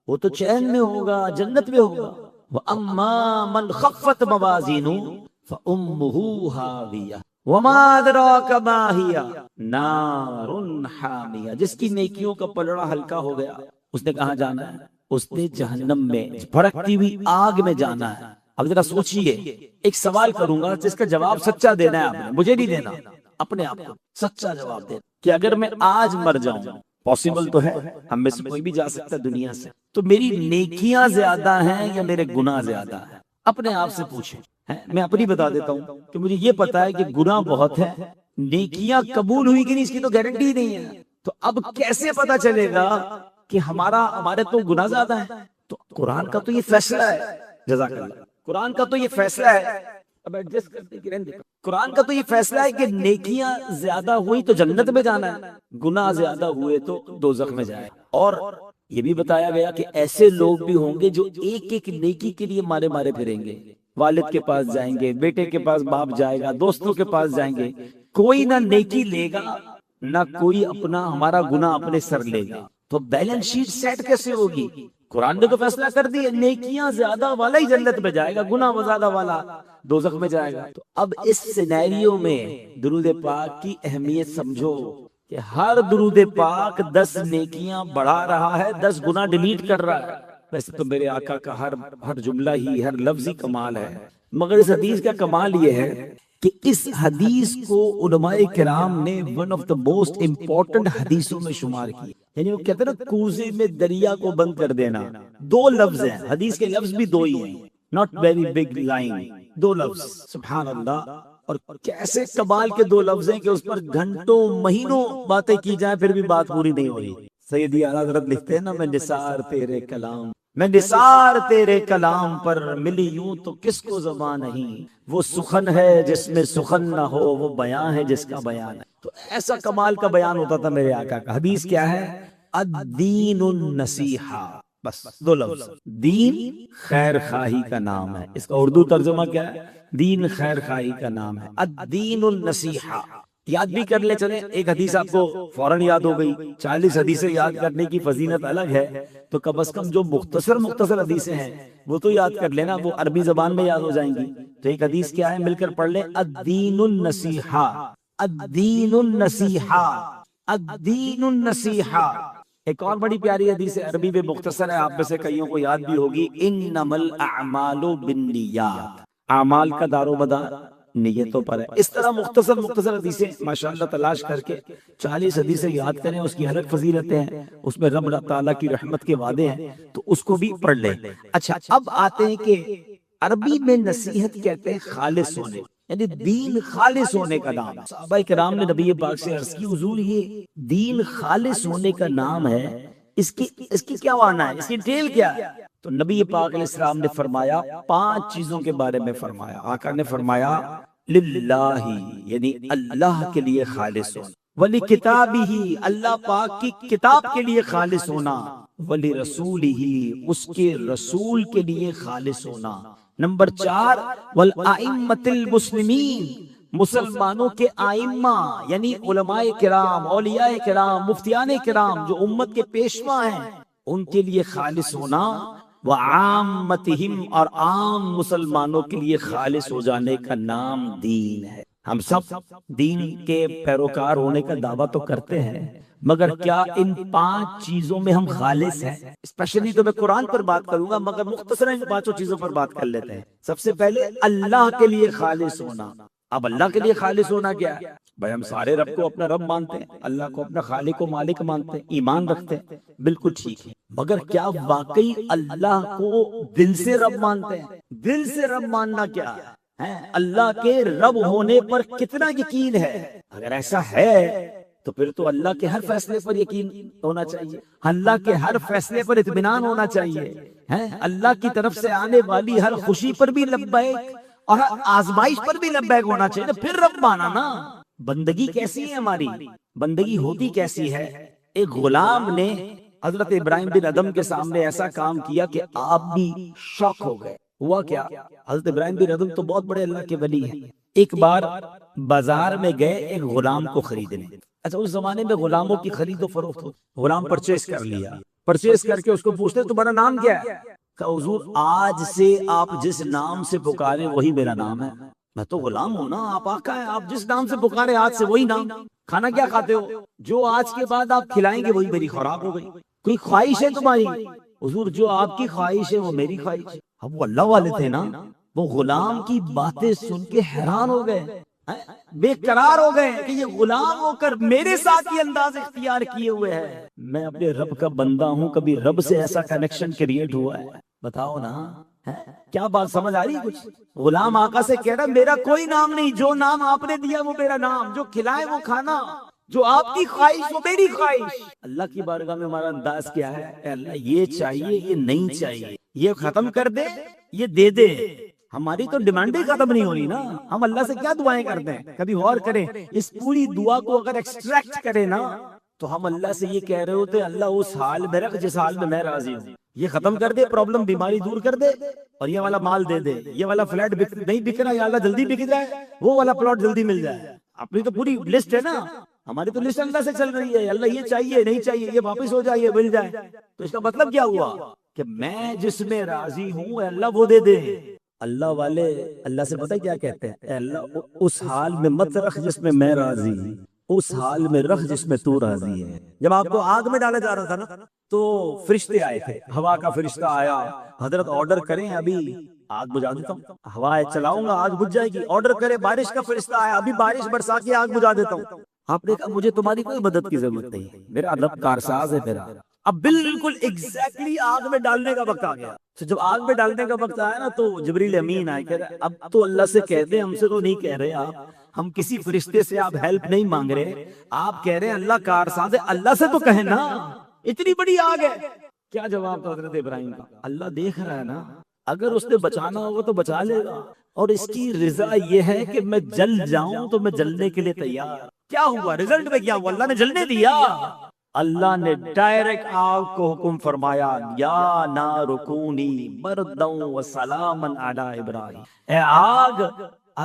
وہ تو چین میں ہوگا، جنت میں ہوگا۔ وَأَمَّا مَنْ خَفَّتْ مَوَازِينُهُ فَأُمُّهُ هَاوِيَةٌ وَمَا أَدْرَاكَ مَا هِيَ نَارٌ حَامِيَةٌ۔ جس کی نیکیوں کا پلڑا ہلکا ہو گیا اس نے کہاں جانا ہے؟ اس نے جہنم میں بھڑکتی ہوئی آگ میں جانا ہے۔ اب ذرا سوچئے، ایک سوال کروں گا جس کا جواب سچا دینا ہے، آپ نے مجھے نہیں دینا، اپنے آپ کو سچا جواب دینا کہ اگر میں آج مر جاؤں، پاسبل تو ہے، ہم میں سے کوئی بھی جا سکتا ہے دنیا سے، تو میری نیکیاں زیادہ ہیں یا میرے گناہ زیادہ ہیں؟ اپنے آپ سے پوچھیں۔ میں اپنی بتا دیتا ہوں کہ مجھے یہ پتا ہے کہ گناہ بہت ہے، نیکیاں قبول ہوئی کہ نہیں اس کی تو گارنٹی نہیں ہے۔ تو اب کیسے پتا چلے گا کہ ہمارے تو گناہ زیادہ ہیں؟ تو قرآن کا تو یہ فیصلہ ہے، جزاک اللہ، قرآن کا تو یہ فیصلہ ہے، اب ایڈجسٹ کرتے کہ رہنے دیں، قرآن کا تو یہ فیصلہ ہے کہ نیکیاں زیادہ ہوئی تو جنت میں جانا ہے، گناہ زیادہ ہوئے تو دوزخ میں جائے۔ اور یہ بھی بتایا گیا کہ ایسے لوگ بھی ہوں گے جو ایک ایک نیکی کے لیے مارے مارے پھریں گے، والد کے پاس جائیں گے، بیٹے کے پاس باپ جائے گا، دوستوں کے پاس جائیں گے، کوئی نہ نیکی لے گا نہ کوئی اپنا ہمارا گناہ اپنے سر لے گا۔ تو بیلنس شیٹ سیٹ کیسے ہوگی؟ قرآن نے تو فیصلہ کر دیا نیکیاں زیادہ والا ہی جنت میں جائے گا، گناہ زیادہ والا دوزخ میں جائے گا۔ تو اب اس سینیریو میں درود پاک کی اہمیت سمجھو کہ ہر درود پاک 10 نیکیاں بڑھا رہا ہے، 10 گناہ ڈیلیٹ کر رہا ہے۔ ویسے تو میرے آقا کا ہر جملہ ہی، ہر لفظ ہی کمال ہے، مگر اس حدیث کا کمال یہ ہے کہ اس حدیث کو علماء کرام نے one of the most important حدیثوں میں شمار کی۔ یعنی وہ کہتے ہیں نا کوزے میں دریا کو بند کر دینا، 2 لفظ ہیں، حدیث کے لفظ بھی 2 ہی ہیں، ناٹ ویری بگ لائن، 2 لفظ، سبحان اللہ۔ اور کیسے کمال کے 2 لفظ ہیں کہ اس پر گھنٹوں مہینوں باتیں کی جائیں پھر بھی بات پوری نہیں ہوئی۔ سیدی اعلیٰ حضرت لکھتے ہیں نا، میں نثار تیرے کلام، میں نثار تیرے کلام پر ملی یوں تو کس کو زبان نہیں، وہ سخن ہے جس میں سخن نہ ہو، وہ بیان ہے جس کا بیان ہے۔ تو ایسا کمال کا بیان ہوتا تھا میرے آقا کا۔ حدیث کیا ہے؟ الدین النصیحہ، بس 2 لفظ، دین خیر خواہی کا نام ہے، اس کا اردو ترجمہ کیا ہے؟ دین خیر خواہی کا نام ہے، الدین النصیحہ، یاد بھی کر لے چلے، ایک حدیث آپ کو فوراً یاد ہو گئی، 40 حدیثیں یاد کرنے کی فضیلت الگ ہے، تو کم از کم جو مختصر حدیثیں ہیں وہ تو یاد کر لینا، وہ عربی زبان میں یاد ہو جائیں گی۔ تو ایک حدیث کیا ہے، مل کر پڑھ لیں، الدین النصیحہ، الدین النصیحہ، الدین النصیحہ۔ ایک اور بڑی پیاری حدیث ہے، عربی میں مختصر ہے، آپ میں سے کئیوں کو یاد بھی ہوگی، انما الاعمال بالنیات، اعمال کا دار و مدار نیتوں پر ہے۔ اس طرح مختصر حدیثیں ماشاءاللہ تلاش کر کے 40 حدیثیں یاد کریں، اس کی الگ فضیلتیں ہیں، اس میں رب تعالیٰ کی رحمت کے وعدے ہیں، تو اس کو بھی پڑھ لیں۔ اچھا، اب آتے ہیں کہ عربی میں نصیحت کہتے ہیں خالص ہونے، یعنی دین خالص ہونے کا نام ہے۔ صحابہ کرام نے نبی پاک سے عرض کی، حضور یہ دین خالص ہونے کا نام ہے، اس کی کیا معنی ہے، اس کی ڈیٹیل کیا ہے؟ تو نبی پاک علیہ السلام نے فرمایا، 5 چیزوں کے بارے میں فرمایا۔ آقا نے فرمایا للہ، یعنی اللہ کے لیے خالص ہونا، ولکتابہ، اللہ پاک کی کتاب کے لیے خالص ہونا، ولرسولہ، اس کے رسول کے لیے خالص ہونا۔ نمبر 4، والائمۃ المسلمین، مسلمانوں کے آئمہ یعنی علماء کرام، اولیاء کرام، مفتیان کرام جو امت کے پیشوا ہیں، ان کے لیے خالص ہونا، وعامتہم، اور عام مسلمانوں کے لیے خالص ہو جانے کا نام دین ہے۔ ہم سب دین کے پیروکار ہونے کا دعویٰ تو کرتے ہیں، مگر کیا ان 5 چیزوں میں ہم خالص ہیں؟ اسپیشلی تو میں قرآن پر بات کروں گا، مگر مختصراً ان 5 چیزوں پر بات کر لیتے ہیں۔ سب سے پہلے اللہ کے لیے خالص ہونا۔ اب اللہ کے لیے خالص ہونا کیا ہے؟ بھائی ہم سارے رب کو اپنا رب مانتے ہیں، اللہ کو اپنا خالق و مالک مانتے ہیں، ایمان رکھتے ہیں، بالکل ٹھیک ہے، مگر کیا واقعی اللہ کو دل سے رب مانتے ہیں؟ دل سے رب ماننا کیا ہے؟ اللہ کے رب ہونے پر کتنا یقین ہے؟ اگر ایسا ہے تو پھر تو اللہ کے ہر فیصلے پر یقین ہونا چاہیے، اللہ کے ہر فیصلے پر اطمینان ہونا چاہیے، اللہ کی طرف سے آنے والی ہر خوشی پر بھی لبیک اور ہر آزمائش پر بھی لبیک ہونا چاہیے، پھر رب مانا نا۔ بندگی کیسی ہے ہماری؟ بندگی ہوتی کیسی ہے؟ ایک غلام نے حضرت ابراہیم بن ادم کے سامنے ایسا کام کیا کہ آپ بھی شوق ہو گئے۔ ہوا کیا؟ حضرت ابراہیم بن ادم تو بہت بڑے اللہ کے ولی ہیں، ایک بار بازار میں گئے ایک غلام کو خریدنے۔ اچھا، اس زمانے میں غلاموں کی خرید و فروخت ہو، غلام پرچیز کر لیا، پرچیز کر کے اس کو پوچھتے تمہارا نام کیا ہے؟ کہا حضور آج سے آپ جس نام سے پکارے وہی میرا نام ہے، میں تو غلام ہوں نا، آپ آقا ہیں، آپ جس نام سے پکارے آج سے وہی نام۔ کھانا کیا کھاتے ہو؟ جو آج کے بعد آپ کھلائیں گے وہی میری خوراک ہو گئی۔ کوئی خواہش ہے تمہاری؟ حضور جو آپ کی خواہش ہے وہ میری خواہش ہے۔ اب وہ اللہ والے تھے نا، وہ غلام کی باتیں سن کے حیران ہو گئے، بے قرار ہو گئے کہ یہ غلام ہو کر میرے ساتھ یہ انداز اختیار کیے ہوئے ہے، میں اپنے رب کا بندہ ہوں، کبھی رب سے ایسا کنیکشن کریٹ ہوا ہے؟ بتاؤ نا، کیا بات سمجھ آ رہی ہے کچھ؟ غلام آقا سے کہہ رہا میرا کوئی نام نہیں، جو نام آپ نے دیا وہ میرا نام، جو کھلائے وہ کھانا، جو آپ کی خواہش وہ میری خواہش۔ اللہ کی بارگاہ میں ہمارا انداز کیا ہے؟ اے اللہ یہ چاہیے، یہ نہیں چاہیے، یہ ختم کر دے، یہ دے دے۔ ہماری تو ڈیمانڈیں ختم نہیں ہونی نا، ہم اللہ سے کیا دعائیں کرتے ہیں؟ کبھی غور کریں، اس پوری دعا کو اگر ایکسٹریکٹ کریں نا تو ہم اللہ سے یہ کہہ رہے ہوتے اللہ اس حال میں رکھ جس حال میں میں راضی ہوں، یہ ختم کر دے، پرابلم بیماری دور کر دے، اور یہ والا مال دے دے، یہ والا فلیٹ نہیں بک رہا یا اللہ جلدی بک جائے، وہ والا پلاٹ جلدی مل جائے۔ اپنی تو پوری لسٹ ہے نا، ہماری تو لسٹ اللہ سے چل رہی ہے، اللہ یہ چاہیے، نہیں چاہیے، یہ واپس ہو جائے، یہ مل جائے۔ تو اس کا مطلب کیا ہوا کہ میں جس میں راضی ہوں اللہ وہ دے دے۔ اللہ والے اللہ سے پتہ کیا کہتے ہیں؟ اے اللہ اس حال میں مت رکھ جس میں میں راضی، اس حال میں رکھ جس میں تو راضی ہے۔ جب آپ کو آگ میں ڈالا جا رہا تھا نا تو فرشتے آئے تھے، ہوا کا فرشتہ آیا، حضرت آرڈر کریں ابھی آگ بجھا دیتا ہوں، ہوا چلاؤں گا آگ بجھ جائے گی، آرڈر کرے بارش کا فرشتہ آیا، ابھی بارش برسا کے آگ بجھا دیتا ہوں۔ آپ نے کہا مجھے تمہاری کوئی مدد کی ضرورت نہیں ہے، میرا رب کارساز ہے میرا۔ اب بالکل ایگزیکٹلی آگ میں ڈالنے کا وقت آ گیا۔ تو جب آگ میں ڈالنے کا وقت آیا نا تو جبریل امین آئے، کہہ رہے اب تو اللہ سے کہہ دیں، ہم سے تو نہیں کہہ رہے آپ، ہم کسی فرشتے سے آپ ہیلپ نہیں مانگ رہے، آپ کہہ رہے ہیں اللہ کارساز ہے، اللہ سے تو کہیں نا، اتنی بڑی آگ ہے۔ کیا جواب تھا حضرت ابراہیم کا؟ اللہ دیکھ رہا ہے نا، اگر اس نے بچانا ہوگا تو بچا لے گا، اور اس کی رضا یہ ہے کہ میں جل جاؤں تو میں جلنے کے لیے تیار۔ کیا ہوا رزلٹ میں؟ کیا ہوا؟ اللہ نے جلنے دیا، اللہ نے ڈائریکٹ آگ کو حکم فرمایا یا نار کونی بردا وسلاما علی ابراہیم، اے آگ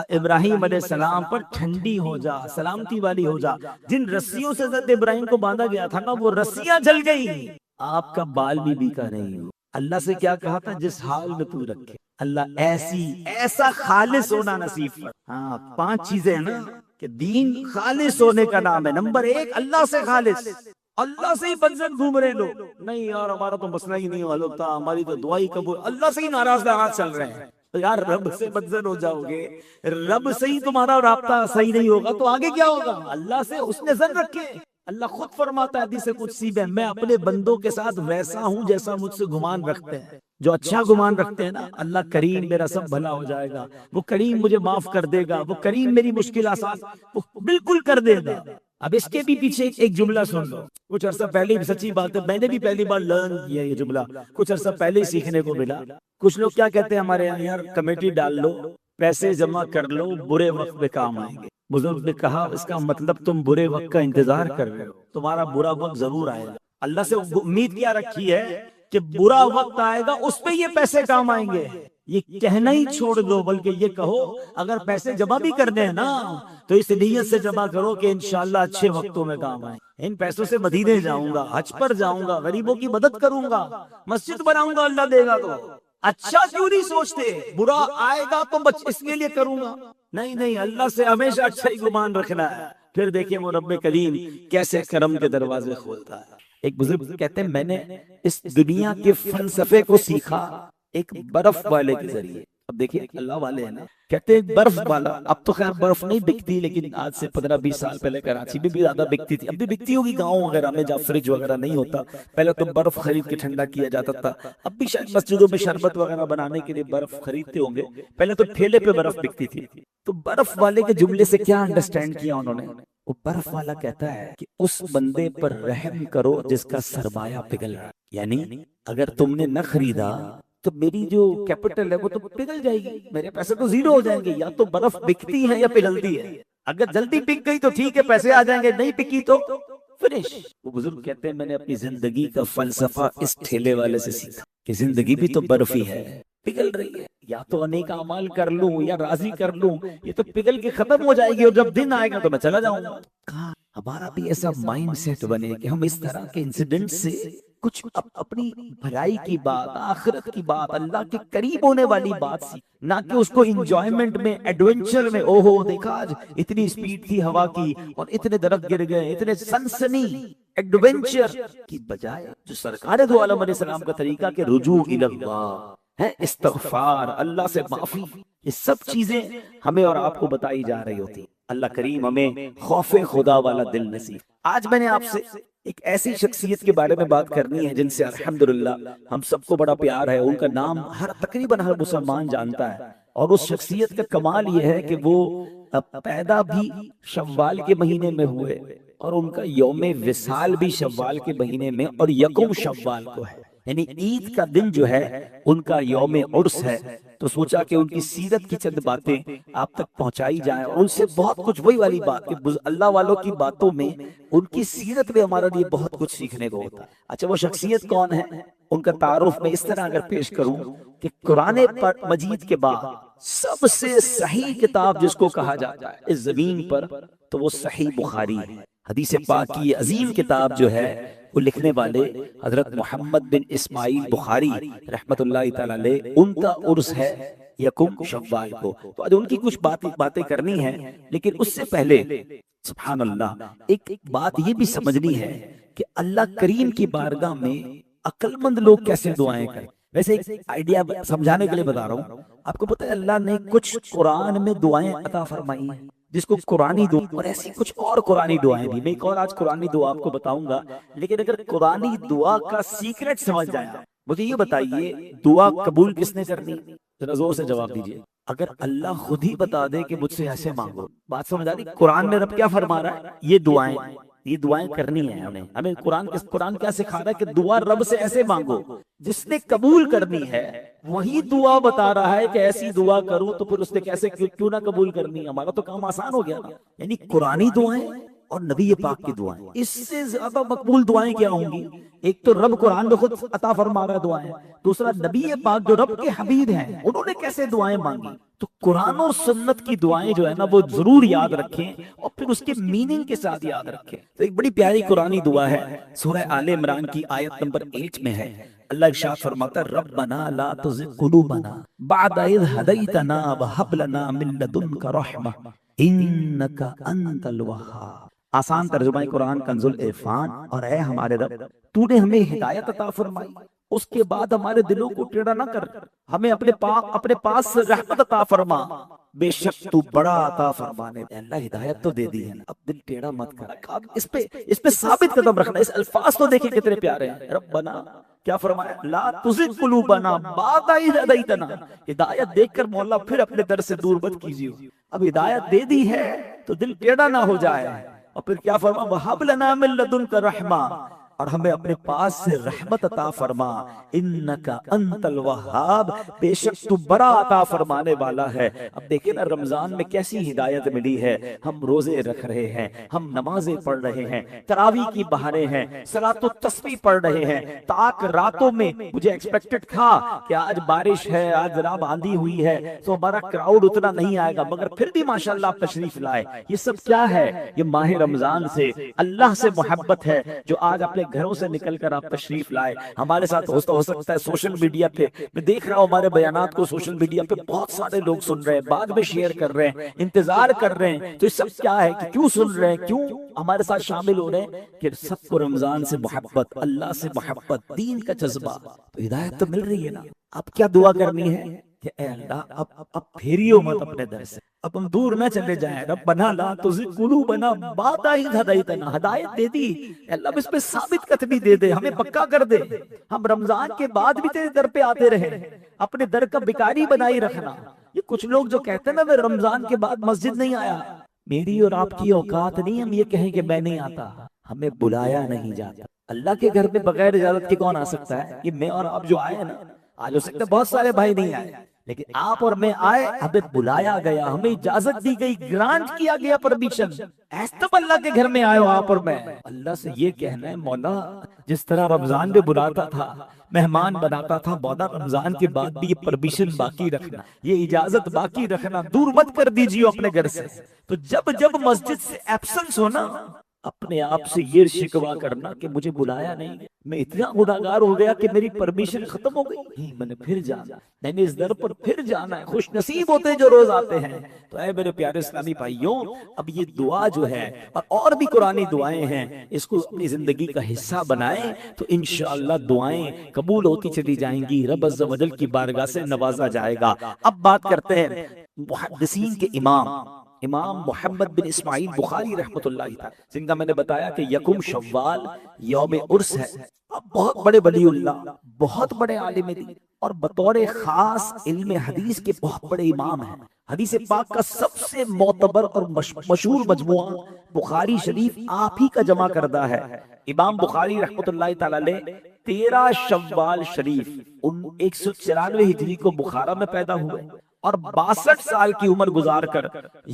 ابراہیم علیہ السلام پر ٹھنڈی ہو جا، سلامتی والی ہو جا۔ جن رسیوں سے حضرت ابراہیم کو باندھا گیا تھا نا، وہ رسیاں جل گئی، آپ کا بال بھی بیکا نہیں ہو۔ اللہ سے کیا کہا تھا؟ جس حال میں تو رکھے، اللہ ایسا خالص ہونا نصیب کر۔ ہاں 5 چیزیں ہیں نا کہ دین خالص ہونے کا نام ہے۔ نمبر 1 اللہ سے خالص، اللہ سے ہی بدزن گھوم رہے لوگ، نہیں یار ہمارا تو مسئلہ ہی نہیں حل ہوتا، ہماری تو دعا ہی قبول، اللہ سے ہی ناراض چل رہے ہیں۔ تو یار رب سے بدزن ہو جاؤ گے، رب سے ہی تمہارا رابطہ صحیح نہیں ہوگا تو آگے کیا ہوگا؟ اللہ سے اس نے زن رکھے۔ اللہ خود فرماتا ہے حدیث قدسی میں، میں اپنے بندوں کے ساتھ ویسا ہوں جیسا مجھ سے گمان رکھتے ہیں۔ جو اچھا گمان رکھتے ہیں نا، اللہ کریم میرا سب بھلا ہو جائے گا، وہ کریم مجھے معاف کر دے گا، وہ کریم میری مشکل آسان وہ بالکل کر دے گا۔ اب اس کے بھی پیچھے ایک جملہ سن لو، کچھ عرصہ پہلے، سچی بات ہے میں نے بھی پہلی بار لرن کیا یہ جملہ، کچھ عرصہ پہلے ہی سیکھنے کو ملا۔ کچھ لوگ کیا کہتے ہیں ہمارے یہاں، یار کمیٹی ڈال لو، پیسے جمع کر لو، برے وقت میں کام آئیں گے۔ بزرگ نے کہا اس کا مطلب تم برے وقت کا انتظار کر رہے ہو، تمہارا برا وقت ضرور آئے گا۔ اللہ سے امید کیا رکھی ہے کہ برا وقت آئے گا، اس پہ یہ پیسے کام آئیں گے۔ یہ کہنا ہی چھوڑ دو، بلکہ یہ کہو اگر پیسے جمع بھی کرنے ہیں نا تو اس نیت سے جمع کرو کہ انشاءاللہ اچھے وقتوں میں کام آئیں۔ ان پیسوں سے مدینے جاؤں گا، حج پر جاؤں گا، غریبوں کی مدد کروں گا، مسجد بناؤں گا، اللہ دے گا تو۔ اچھا کیوں نہیں سوچتے؟ برا آئے گا تو اس کے لیے کروں گا، نہیں اللہ سے ہمیشہ اچھا ہی گمان رکھنا ہے۔ پھر دیکھیں وہ رب کریم کیسے کرم کے دروازے کھولتا ہے۔ ایک بزرگ کہتے ہیں میں نے اس دنیا کے فلسفے کو سیکھا ایک برف والے کے ذریعے۔ اب دیکھیں اللہ والے ہیں نا، کہتے ہیں برف والا، اب تو خیر برف نہیں بکتی، لیکن آج سے 15-20 سال پہلے کراچی میں بھی زیادہ بکتی تھی، اب بھی بکتی ہوگی گاؤں وغیرہ میں جہاں فریج وغیرہ نہیں ہوتا، پہلے تو برف خرید کے ٹھنڈا کیا جاتا تھا۔ اب بھی شاید مسجدوں میں شربت وغیرہ بنانے کے لیے برف خریدتے ہوں گے، پہلے تو ٹھیلے پہ برف بکتی تھی۔ تو برف والے کے جملے سے کیا انڈرسٹینڈ کیا انہوں نے؟ وہ برف والا کہتا ہے کہ اس بندے پر رحم کرو جس کا سرمایہ پگھل رہا ہے، یعنی اگر تم نے نہ خریدا تو میری جو کیپٹل ہے وہ تو پگھل جائے گی، میرے پیسے تو زیرو ہو جائیں گے۔ یا تو برف بکتی ہے یا پگھلتی ہے، اگر جلدی بک گئی تو ٹھیک ہے پیسے آ جائیں گے، نہیں بکی تو فنش۔ وہ بزرگ کہتے ہیں میں نے اپنی زندگی کا فلسفہ اس ٹھیلے والے سے سیکھا کہ زندگی بھی تو برف ہی ہے، پگھل رہی ہے، یا تو انیک اعمال کر لوں یا راضی کر لوں، یہ تو پگھل کے ختم ہو جائے گی، اور جب دن آئے گا تو میں چلا جاؤں گا۔ کہاں ہمارا بھی ایسا مائنڈ سیٹ بنے کہ ہم اس طرح کے انسیڈنٹ سے کچھ اپنی بھلائی کی بات، آخرت کی بات، اللہ کے قریب ہونے والی بات سی، نہ کہ اس کو انجوائمنٹ میں، ایڈونچر میں، اوہو دیکھا آج اتنی سپیڈ تھی ہوا کی اور اتنے درخت گر گئے، اتنے سنسنی ایڈونچر کی بجائے جو سرکار دو عالم علیہ السلام کا طریقہ کہ رجوع الی اللہ ہے، استغفار، اللہ سے معافی، یہ سب چیزیں ہمیں اور آپ کو بتائی جا رہی ہوتی۔ اللہ کریم ہمیں خوف خدا والا دل نصیب۔ آج میں نے آپ سے ایک ایسی شخصیت کے بارے میں بات کرنی ہے جن سے الحمدللہ ہم سب کو بڑا پیار ہے، ان کا نام تقریباً ہر مسلمان جانتا ہے، اور اس شخصیت کا کمال یہ ہے کہ وہ پیدا بھی شوال کے مہینے میں ہوئے اور ان کا یوم وصال بھی شوال کے مہینے میں اور یکم شوال کو ہے، یعنی عید کا دن جو ہے ان کا یوم عرس ہے۔ تو سوچا کہ ان کی سیرت کی چند باتیں آپ تک پہنچائی جائیں، اور ان سے بہت کچھ، وہی والی بات کہ اللہ والوں کی باتوں میں، ان کی سیرت میں ہمارے لیے بہت کچھ سیکھنے کو ہوتا ہے۔ اچھا وہ شخصیت کون ہے؟ ان کا تعارف میں اس طرح اگر پیش کروں کہ قرآن مجید کے بعد سب سے صحیح کتاب جس کو کہا جاتا ہے اس زمین پر تو وہ صحیح بخاری ہے۔ حدیث پاک کی عظیم کتاب جو ہے وہ لکھنے والے حضرت محمد بن اسماعیل بخاری رحمت اللہ تعالی علیہ، ان کا عرس ہے یکم شوال کو۔ تو آج ان کی کچھ باتیں کرنی ہیں، لیکن اس سے پہلے سبحان اللہ ایک بات یہ بھی سمجھنی ہے کہ اللہ کریم کی بارگاہ میں عقل مند لوگ کیسے دعائیں کریں۔ ویسے ایک آئیڈیا سمجھانے کے لیے بتا رہا ہوں، آپ کو پتہ ہے اللہ نے کچھ قرآن میں دعائیں عطا فرمائی ہیں جس کو قرآنی دعا، اور ایسی کچھ اور قرآنی دعائیں بھی، میں ایک اور آج قرآنی دعا آپ کو بتاؤں گا، لیکن اگر قرآنی دعا کا سیکرٹ سمجھ جائیں مجھے یہ بتائیے دعا قبول کس نے کرنی؟ ذرا زور سے جواب دیجئے۔ اگر اللہ خود ہی بتا دے کہ مجھ سے ایسے مانگو، بات سمجھ آ رہی؟ قرآن میں رب کیا فرما رہا ہے؟ یہ دعائیں کرنی ہیں ہمیں قرآن کیا سکھا رہا ہے کہ دعا رب سے ایسے مانگو، جس نے قبول کرنی ہے وہی دعا بتا رہا ہے کہ ایسی دعا کروں، تو پھر اس نے کیسے کیوں نہ قبول کرنی؟ ہمارا تو کام آسان ہو گیا نا۔ یعنی قرآنی دعائیں اور نبی پاک کی دعائیں، اس سے زیادہ مقبول دعائیں کیا ہوں گی؟ ایک تو رب قرآن میں خود عطا فرما رہا ہے دعائیں، دوسرا نبی پاک جو رب کے حبیب ہیں انہوں نے کیسے دعائیں مانگی. تو قرآن اور سنت کی دعائیں جو ہے نا وہ ضرور یاد رکھیں اور پھر اس کے میننگ کے ساتھ یاد رکھیں. تو ایک بڑی پیاری قرآنی دعا ہے، سورہ آل عمران کی آیت نمبر 8 میں ہے. اللہ ارشاد فرماتا ہے ربنا لا تزغ قلوبنا بعد اذ ہدیتنا وہب لنا من لدنک رحمہ انک انت الوہاب. آسان ترجمہ قرآن کنز العرفان. اور اے ہمارے رب تو نے ہمیں ہدایت عطا فرمائی، اس کے بعد ہمارے دلوں کو ٹیڑھا نہ کر، ہمیں اپنے پاس سے رحمت عطا فرما، بے شک تو بڑا عطا فرمانے. اللہ ہدایت تو دے دی ہے نا، اب دل ٹیڑھا مت کر. اس پہ ثابت قدم رکھنا. اس الفاظ تو دیکھیں کتنے پیارے ہیں. ربنا کیا فرمایا؟ لا تزغ قلوبنا بعد اذ ہدیتنا. ہدایت دیکھ کر مولا پھر اپنے در سے دور مت کیجیے. اب ہدایت دے دی ہے تو دل ٹیڑھا نہ ہو جائے. اور پھر کیا فرما؟ وہب لنا من لدنک رحمہ، اور ہمیں اپنے پاس سے رحمت عطا فرما. انک انت الوہاب، بے شک تو بڑا عطا فرمانے والا ہے. اب دیکھیں نا رمضان میں کیسی ہدایت ملی ہے. ہم روزے رکھ رہے ہیں، ہم نمازیں پڑھ رہے ہیں، تراویح کی بہاریں ہیں، صلاۃ التسبیح پڑھ رہے ہیں. تاک راتوں میں مجھے ایکسپیکٹڈ تھا کہ آج بارش ہے، آج جناب آندھی ہوئی ہے تو ہمارا کراؤڈ اتنا نہیں آئے گا، مگر پھر بھی ماشاءاللہ آپ تشریف لائے. یہ سب کیا ہے؟ یہ ماہ رمضان سے اللہ سے محبت ہے جو آج اپنے گھروں سے نکل کر آپ تشریف لائے. ہمارے ساتھ ہو سکتا ہے سوشل میڈیا پہ میں دیکھ رہا ہوں ہمارے بیانات کو سوشل میڈیا پہ بہت سارے لوگ سن رہے ہیں، بعد میں شیئر کر رہے ہیں، انتظار کر رہے ہیں. تو یہ سب کیا ہے کہ کیوں سن رہے ہیں، کیوں ہمارے ساتھ شامل ہو رہے ہیں؟ کہ سب کو رمضان سے محبت، اللہ سے محبت، دین کا جذبہ. تو ہدایت تو مل رہی ہے نا. اب کیا دعا کرنی ہے کہ اے اللہ اب پھیریو مت اپنے در سے، اب ہم دور نہ چلے جائیں. ربنا لا تزغ قلوبنا بعد اذ ہدیتنا، ہدایت دے دی اللہ، اس پہ ثابت قدمی دے دے، ہمیں پکا کر دے. ہم رمضان کے بعد بھی تیرے در پہ آتے رہیں، اپنے در کا بیکاری بنائی رکھنا. یہ کچھ لوگ جو کہتے ہیں نا میں رمضان کے بعد مسجد نہیں آیا، میری اور آپ کی اوقات نہیں ہم یہ کہیں کہ میں نہیں آتا. ہمیں بلایا نہیں جاتا. اللہ کے گھر میں بغیر اجازت کے کون آ سکتا ہے؟ کہ میں اور آپ جو آئے نا، آج ہو سکتا ہے بہت سارے بھائی نہیں آئے، لیکن آپ اور میں آئے، ہمیں بلایا گیا، ہمیں اجازت دی گئی، گرانٹ کیا گیا پرمیشن. ایسے تب اللہ کے گھر میں آئے ہو آپ اور میں. اللہ سے یہ کہنا ہے مولا جس طرح رمضان میں بلاتا تھا، مہمان بناتا تھا، مولا رمضان کے بعد بھی یہ پرمیشن باقی رکھنا، یہ اجازت باقی رکھنا، دور مت کر دیجیے اپنے گھر سے. تو جب مسجد سے ایبسنس ہونا، اپنے آپ سے یہ شکوہ کرنا کہ مجھے بلایا نہیں، میں اتنا گناہگار ہو گیا کہ میری پرمیشن ختم ہو گئی، میں نے پھر جانا، میں نے اس در پر پھر جانا ہے. خوش نصیب ہوتے جو روز آتے ہیں. تو اے میرے پیارے اسلامی بھائیوں، اب یہ دعا جو ہے اور بھی قرآنی دعائیں ہیں، اس کو اپنی زندگی کا حصہ بنائیں تو انشاءاللہ دعائیں قبول ہوتی چلی جائیں گی، رب عز و جل کی بارگاہ سے نوازا جائے گا. اب بات کرتے ہیں محدثین کے امام محمد بن اسماعیل بخاری رحمۃ اللہ تعالی، جن کا میں نے بتایا کہ یکم شوال یوم عرس ہے. بہت بڑے ولی اللہ، بہت بڑے عالم دین، اور بطور خاص علم حدیث کے بہت بڑے امام ہیں. حدیث پاک کا سب سے معتبر اور مشہور مجموعہ بخاری شریف آپ ہی کا جمع کردہ ہے. امام بخاری رحمۃ اللہ تعالی علیہ 13 شوال شریف 194 ہجری کو بخارا میں پیدا ہوئے اور 62 سال کی عمر گزار کر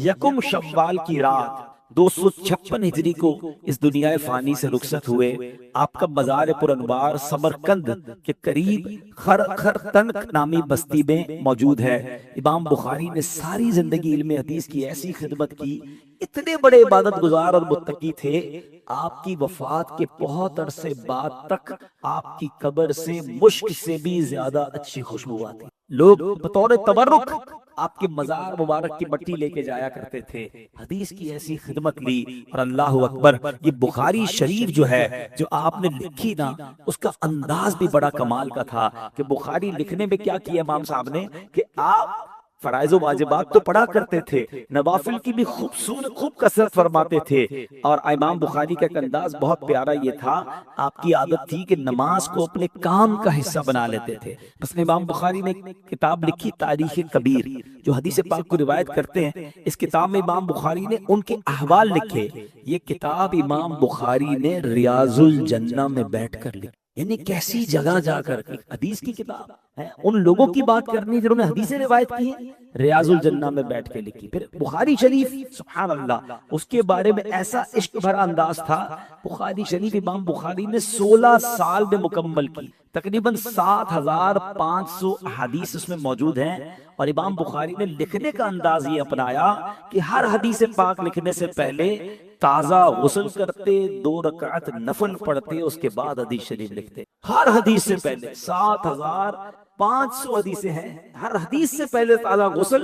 یکم شوال کی رات 256 ہجری کو اس دنیا فانی سے رخصت ہوئے. آپ کا مزار پر انوار سمرقند کے قریب خرتنک نامی بستی میں موجود ہے. امام بخاری نے ساری زندگی علم حدیث کی ایسی خدمت کی، اتنے بڑے عبادت گزار اور متقی تھے. آپ کی وفات کے بہت عرصے بعد تک آپ کی قبر سے مشک سے بھی زیادہ اچھی خوشبو آتی. لوگ بطور تبرک آپ کے مزار مبارک کی مٹی لے کے جایا کرتے تھے. حدیث کی ایسی خدمت لی. اور اللہ اکبر، یہ بخاری شریف جو ہے جو آپ نے لکھی نا، اس کا انداز بھی بڑا کمال کا تھا. کہ بخاری لکھنے میں کیا کیا امام صاحب نے کہ آپ فرائض و واجبات تو پڑھا کرتے تھے، نوافل کی بھی خوب کثرت فرماتے تھے. اور امام بخاری کا ایک انداز بہت پیارا یہ تھا، آپ کی عادت تھی کہ نماز کو اپنے کام کا حصہ بنا لیتے تھے. بس امام بخاری نے کتاب لکھی تاریخ کبیر، جو حدیث پاک کو روایت کرتے ہیں. اس کتاب میں امام بخاری نے ان کے احوال لکھے. یہ کتاب امام بخاری نے ریاض الجنہ میں بیٹھ کر لکھی. یعنی کیسی جگہ جا کر حدیث کی کتاب ہے، ان لوگوں کی بات کرنی جنہوں نے حدیثیں روایت کی ہیں، ریاض الجنہ میں بیٹھ کے لکھی. پھر بخاری شریف، سبحان اللہ، اس کے بارے میں ایسا عشق بھرا انداز تھا. بخاری شریف امام بخاری نے 16 سال میں مکمل کی. تقریباً 7500 احادیث اس میں موجود ہیں. اور امام بخاری نے لکھنے کا انداز یہ اپنایا کہ ہر حدیث پاک لکھنے سے پہلے تازہ غسل کرتے، 2 رکعت نفل پڑھتے، اس کے بعد حدیث شریف لکھتے. ہر حدیث سے پہلے 7500 حدیثیں ہیں، ہر حدیث سے پہلے تازہ غسل،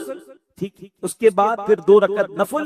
ٹھیک، اس کے بعد پھر 2 رکعت نفل،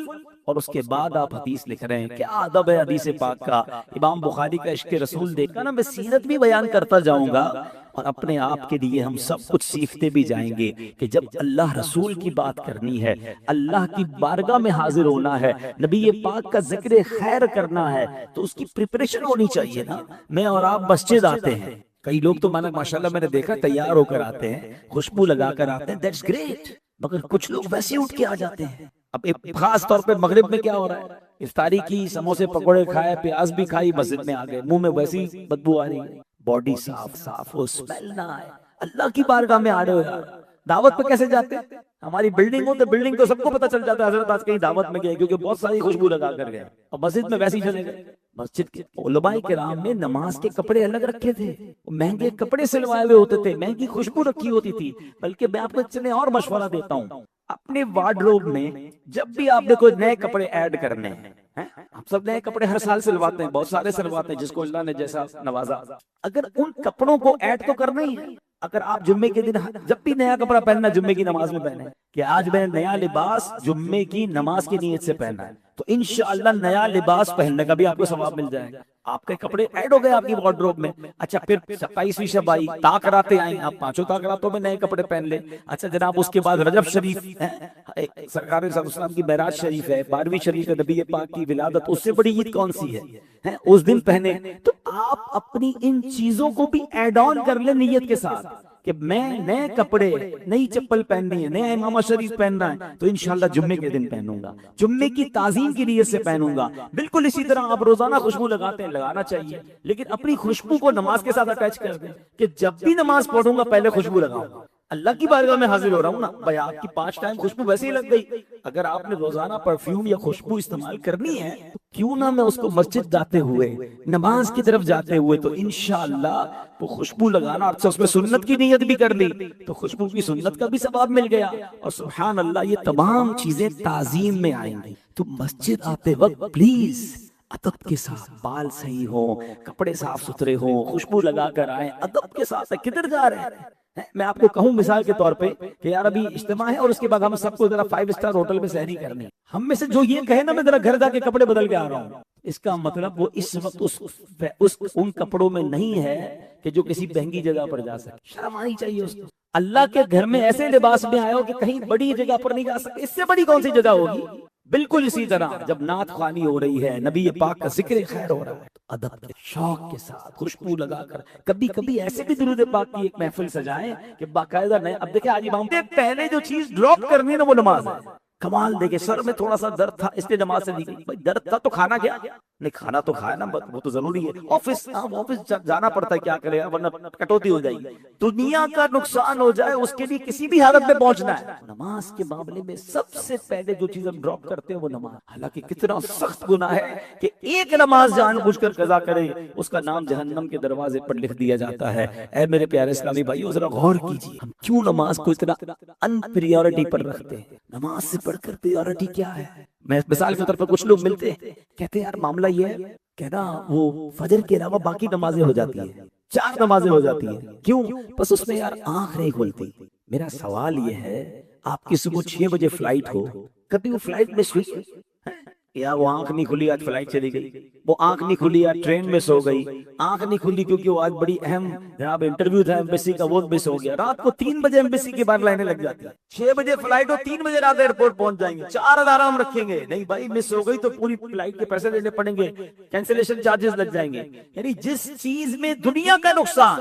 اور اس کے بعد آپ حدیث لکھ رہے ہیں. کیا ادب ہے حدیث پاک کا. امام بخاری کا عشق رسول دیکھا نا. میں سیرت بھی بیان کرتا جاؤں گا اور اپنے آپ کے لیے ہم سب کچھ سیکھتے بھی جائیں گے کہ جب اللہ رسول کی بات کرنی ہے، اللہ کی بارگاہ میں حاضر ہونا ہے، نبی پاک کا ذکر خیر کرنا ہے، تو اس کی پریپریشن ہونی چاہیے نا. میں اور آپ مسجد آتے ہیں، کئی لوگ تو ماشاءاللہ میں نے دیکھا تیار ہو کر آتے ہیں، خوشبو لگا کر آتے ہیں، دیٹس گریٹ. مگر کچھ لوگ ویسے اٹھ کے آ جاتے ہیں. اب خاص طور پہ مغرب میں کیا ہو رہا ہے، افطاری کی، سموسے پکوڑے کھائے، پیاز بھی کھائی، مسجد میں آ گئے، منہ میں ویسی بدبو آ رہی ہے. باڈی صاف ہو، اسمیل نہ آئے. اللہ کی بارگاہ میں آ رہے ہو یار. دعوت پہ کیسے جاتے ہیں؟ ہماری بلڈنگ ہو تو بلڈنگ تو سب کو پتہ چل جاتا ہے حضرت آج کہیں دعوت میں گئے، کیونکہ بہت ساری خوشبو لگا کر گئے. اور مسجد میں ویسے ہی چلے گئے. مسجد کے علماء کرام نے نماز کے کپڑے الگ رکھے تھے، مہنگے کپڑے سلوائے ہوئے ہوتے تھے، مہنگی خوشبو رکھی ہوتی تھی. بلکہ میں آپ کو اتنے اور مشورہ دیتا ہوں، اپنے وارڈروب میں جب بھی آپ نے کوئی نئے کپڑے ایڈ کرنے ہیں، ہم سب نئے کپڑے ہر سال سلواتے ہیں، بہت سارے سلواتے ہیں، جس کو اللہ نے جیسا نوازا. اگر ان کپڑوں کو ایڈ تو کرنا ہی ہے. اگر آپ جمعے کے دن جب بھی نیا کپڑا پہننا، جمعے کی نماز میں پہنے کہ آج میں نیا لباس جمعے کی نماز کی نیت سے پہنا ہے، تو انشاءاللہ نیا لباس پہننے کا بھی آپ کو ثواب مل جائے گا. آپ کے کپڑے ایڈ ہو گئے آپ کی وارڈروب میں. اچھا پھر 27ویں شب آئی، تاکراتے آئیں، آپ 5 تاکراتوں میں نئے کپڑے پہن لیں. اچھا جناب اس کے بعد رجب شریف، سرکار صلی اللہ علیہ وسلم کی معراج شریف ہے، 12ویں شریف ہے، نبی پاک کی ولادت، اس سے بڑی عید کون سی ہے، اس دن پہنے. تو آپ اپنی ان چیزوں کو بھی ایڈ آن کر لیں نیت کے ساتھ کہ میں نئے کپڑے، نئی چپل پہننی ہے، نیا امامہ شریف پہننا ہے، تو انشاءاللہ جمعے کے دن پہنوں گا، جمعے کی تعظیم کی نیت سے پہنوں گا. بالکل اسی طرح آپ روزانہ خوشبو لگاتے ہیں، لگانا چاہیے، لیکن اپنی خوشبو کو نماز کے ساتھ اٹیچ کر دیں کہ جب بھی نماز پڑھوں گا پہلے خوشبو لگاؤں گا. اللہ کی بارگاہ میں حاضر ہو رہا ہوں نا بھائی، آپ کی 5 ٹائم خوشبو ویسے ہی لگ گئی. اگر آپ نے روزانہ پرفیوم یا خوشبو استعمال کرنی ہے تو کیوں نہ میں اس کو مسجد جاتے ہوئے، نماز کی طرف جاتے ہوئے، تو انشاءاللہ وہ خوشبو لگانا، اچھا اس میں سنت کی نیت بھی کر لی تو خوشبو کی سنت کا بھی ثواب مل گیا. اور سبحان اللہ یہ تمام چیزیں تعظیم میں آئیں گی. تو مسجد آتے وقت پلیز ادب کے ساتھ، بال صحیح ہوں، کپڑے صاف ستھرے ہوں، خوشبو لگا کر آئیں ادب کے ساتھ. کدھر جا رہے ہیں؟ میں آپ کو کہوں مثال کے طور پہ کہ یار ابھی اجتماع ہے اور اس کے بعد ہم سب کو ذرا 5 اسٹار ہوٹل میں سحری کرنی ہے. ہم میں سے جو یہ کہے نا میں ذرا گھر جا کے کپڑے بدل کے آ رہا ہوں، اس کا مطلب وہ اس وقت ان کپڑوں میں نہیں ہے کہ جو کسی مہنگی جگہ پر جا سکے. شرم آنی چاہیے اس کو. اللہ کے گھر میں ایسے لباس میں آئے ہو کہ کہیں بڑی جگہ پر نہیں جا سکتے، اس سے بڑی کون سی جگہ ہوگی. بالکل اسی طرح جب نعت خوانی ہو رہی ہے، نبی پاک کا ذکر خیر ہو رہا ہے، تو ادب کے شوق کے ساتھ خوشبو لگا کر کبھی کبھی ایسے بھی درود پاک کی ایک محفل سجائیں کہ باقاعدہ نہیں. اب دیکھیں آج امام پہلے جو چیز ڈراپ کرنی ہے نا وہ نماز ہے. کمال دیکھیں، سر میں تھوڑا سا درد تھا اس لیے نماز سے نکلی. بھائی درد تھا تو کھانا کیا نہیں، کھانا تو کھایا نا، وہ تو ضروری ہے. آفس جانا پڑتا ہے، کیا کرے ورنہ کٹوتی ہو جائے گی. دنیا کا نقصان ہو جائے اس کے لیے کسی بھی حالت میں پہنچنا ہے. نماز کے معاملے میں سب سے پہلے جو چیز ہم ڈراپ کرتے ہیں وہ نماز. حالانکہ کتنا سخت گناہ ہے کہ ایک نماز جان بوجھ کر قضا کرے، اس کا نام جہنم کے دروازے پر لکھ دیا جاتا ہے. اے میرے پیارے اسلامی بھائیو ذرا غور کیجیے، ہم کیوں نماز کو اتنا ان پریورٹی پر رکھتے ہیں؟ نماز سے بڑھ کر پریورٹی کیا ہے؟ میں مثال کے طور پر کچھ لوگ ملتے ہیں کہتے ہیں یار معاملہ یہ ہے کہ نا وہ فجر کے علاوہ باقی نمازیں ہو جاتی ہیں، 4 نمازیں ہو جاتی ہیں، کیوں؟ بس اس میں یار آنکھ نہیں کھلتی. میرا سوال یہ ہے، آپ کی صبح 6 بجے فلائٹ ہو، کبھی وہ فلائٹ میں سوئی یا وہ آنکھ نہیں کھلی، آج فلائٹ چلی گئی، وہ آنکھ نہیں کھلی، آج ٹرین میں سو گئی، آنکھ نہیں کھلی کیونکہ وہ آج بڑی اہم جناب انٹرویو تھا ایمبیسی کا، وہ مس ہو گیا. رات کو 3 بجے ایمبیسی کے بعد لائنیں لگ جاتی ہیں، 6 بجے فلائٹ ہو، 3 بجے رات ایئرپورٹ پہنچ جائیں گے. 4 الارم رکھیں گے، نہیں بھائی مس ہو گئی تو پوری فلائٹ کے پیسے دینے پڑیں گے، کینسلیشن چارجز لگ جائیں گے. یعنی جس چیز میں دنیا کا نقصان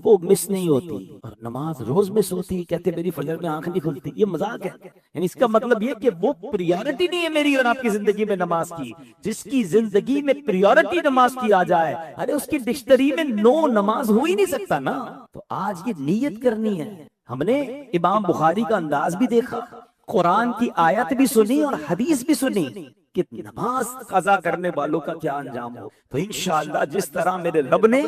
وہ مس نہیں ہوتی، اور نماز روز مس ہوتی، کہتے میری فجر میں آنکھ نہیں کھلتی، یہ مذاق ہے؟ یعنی اس کا مطلب یہ کہ وہ پریورٹی نہیں ہے میری اور آپ کی زندگی میں نماز کی۔ جس کی زندگی میں پریورٹی نماز کی آ جائے، ارے اس کی ڈکشنری میں نو نماز ہو ہی نہیں سکتا نا۔ تو آج یہ نیت کرنی ہے۔ ہم نے امام بخاری کا انداز بھی دیکھا، قرآن کی آیت بھی سنی اور حدیث بھی سنی کہ نماز قضا کرنے والوں کا کیا انجام ہو۔ تو انشاءاللہ جس طرح میرے رب نے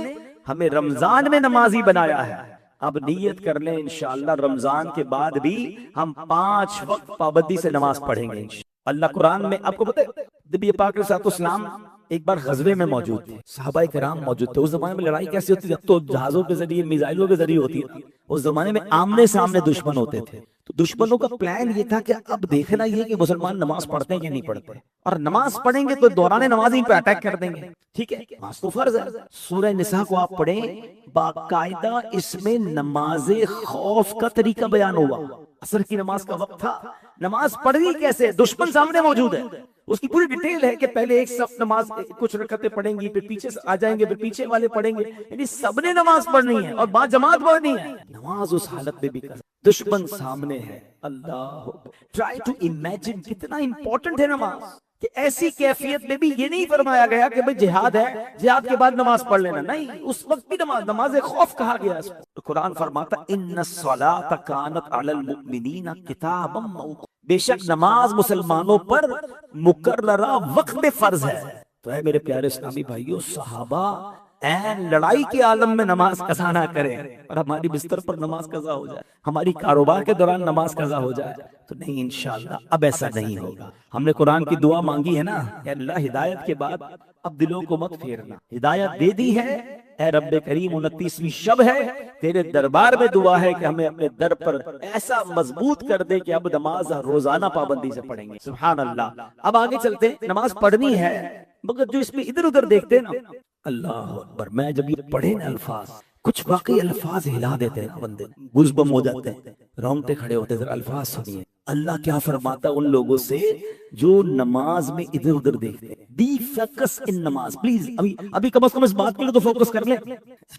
ہمیں رمضان میں نمازی بنایا ہے، اب نیت کر لیں انشاءاللہ رمضان کے بعد بھی ہم 5 وقت پابندی سے نماز پڑھیں گے۔ اللہ قرآن میں آپ کو پتہ ہے نبی پاک علیہ الصلوۃ والسلام ایک بار غزوے میں موجود تھے، صحابہ کرام موجود تھے۔ اس زمانے میں لڑائی کیسی ہوتی تھی؟ اب تو جہازوں کے ذریعے، میزائلوں کے ذریعے ہوتی تھی، اس زمانے میں آمنے سامنے دشمن ہوتے تھے۔ تو دشمنوں کا پلان یہ تھا کہ اب دیکھنا یہ کہ مسلمان نماز پڑھتے ہیں کہ نہیں پڑھتے، اور نماز پڑھیں گے تو دوران نماز ہی پہ اٹیک کر دیں گے، ٹھیک ہے؟ نماز تو فرض ہے۔ سورہ نساء کو آپ پڑھیں، باقاعدہ اس میں نماز خوف کا طریقہ بیان ہوا۔ عصر کی نماز کا وقت تھا، نماز پڑھنی کیسے؟ دشمن سامنے موجود ہے، اس کی پوری ڈیٹیل ہے کہ پہلے ایک صف نماز کچھ رکعتیں پڑھیں گی، پھر پیچھے سے آ جائیں گے، پھر پیچھے والے پڑھیں گے، یعنی سب نے نماز پڑھنی ہے اور با جماعت پڑھنی ہے۔ نماز اس حالت میں بھی کر، دشمن سامنے ہے۔ اللہ ٹرائی ٹو امیجن کتنا امپورٹنٹ ہے نماز، کہ ایسی کیفیت میں بھی یہ نہیں فرمایا گیا کہ بھئی جہاد ہے، جہاد کے بعد نماز پڑھ لینا، نہیں، اس وقت بھی نماز خوف کہا گیا اس کو۔ قرآن فرماتا ان الصلاۃ کانت علی المؤمنین کتابا موقوتا، بے شک نماز مسلمانوں پر مقررہ وقت میں فرض ہے۔ تو اے میرے پیارے اسلامی بھائیوں، صحابہ این لڑائی کے عالم میں نماز قضا نہ کریں اور ہماری بستر پر نماز قضا ہو جائے، ہماری کاروبار کے دوران نماز قضا ہو جائے تو نہیں، انشاءاللہ اب ایسا نہیں ہوگا۔ ہم نے قرآن کی دعا مانگی ہے نا کہ اللہ ہدایت کے بعد اب دلوں کو مت پھیرنا، ہدایت دے دی ہے اے رب کریم، 29ویں شب ہے، تیرے دربار میں دعا ہے کہ ہمیں اپنے در پر ایسا مضبوط کر دے کہ اب نماز روزانہ پابندی سے پڑھیں گے۔ سبحان اللہ۔ اب آگے چلتے ہیں، نماز پڑھنی ہے مگر جو اس میں ادھر ادھر دیکھتے ہیں نا، اللہ اکبر، میں جب یہ پڑھے نا الفاظ، کچھ واقعی الفاظ ہلا دیتے ہیں بندے، گز بم ہو جاتے ہیں، رونگٹے کھڑے ہوتے ہیں۔ الفاظ سنیے اللہ کیا فرماتا ان لوگوں سے جو نماز میں ادھر ادھر دیکھتے ہیں۔ بی فوکس ان نماز، پلیز ابھی کم از کم اس بات کے لیے تو فوکس کر لیں۔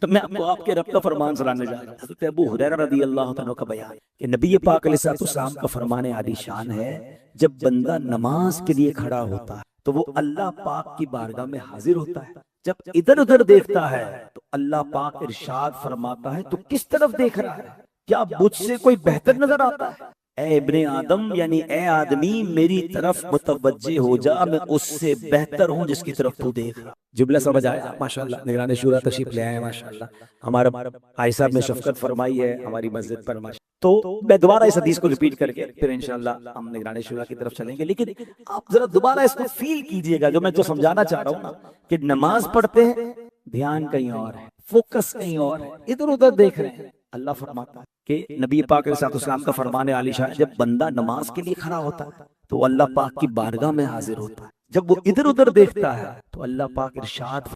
میں آپ کو آپ کے رب کا فرمان سنانے جا رہا ہوں۔ حضرت ابو ہریرہ رضی اللہ عنہ کا بیان کہ نبی پاک علیہ السلام کا فرمان عالی شان ہے، جب بندہ نماز کے لیے کھڑا ہوتا ہے تو وہ اللہ پاک کی بارگاہ میں حاضر ہوتا ہے۔ جب ادھر ادھر دیکھتا ہے تو اللہ پاک ارشاد فرماتا ہے تو کس طرف دیکھ رہا ہے؟ کیا مجھ سے کوئی بہتر نظر آتا ہے؟ اے ابن آدم، یعنی اے آدمی، میری طرف متوجہ ہو جا، میں اس سے بہتر ہوں جس کی طرف تو دیکھ رہا۔ جملہ سمجھ آیا؟ ماشاءاللہ نگران شورا تشریف لے آئے، ماشاءاللہ ہمارا بھائی صاحب نے شفقت فرمائی ہے ہماری مسجد پر۔ تو میں دوبارہ اس حدیث کو ریپیٹ کر کے پھر انشاءاللہ ہم نگران شورا کی طرف چلیں گے، لیکن آپ ذرا دوبارہ اس کو فیل کیجئے گا جو میں جو سمجھانا چاہ رہا ہوں نا، کہ نماز پڑھتے ہیں، دھیان کہیں اور ہے، فوکس کہیں اور ہے، ادھر ادھر دیکھ رہے ہیں۔ اللہ فرماتا ہے کہ نبی پاک علیہ السلام کا فرمان عالی شان، جب بندہ نماز کے لیے کھڑا ہوتا ہے تو اللہ پاک کی بارگاہ میں حاضر ہوتا ہے، جب وہ ادھر ادھر دیکھتا ہے تو اللہ پاک ارشاد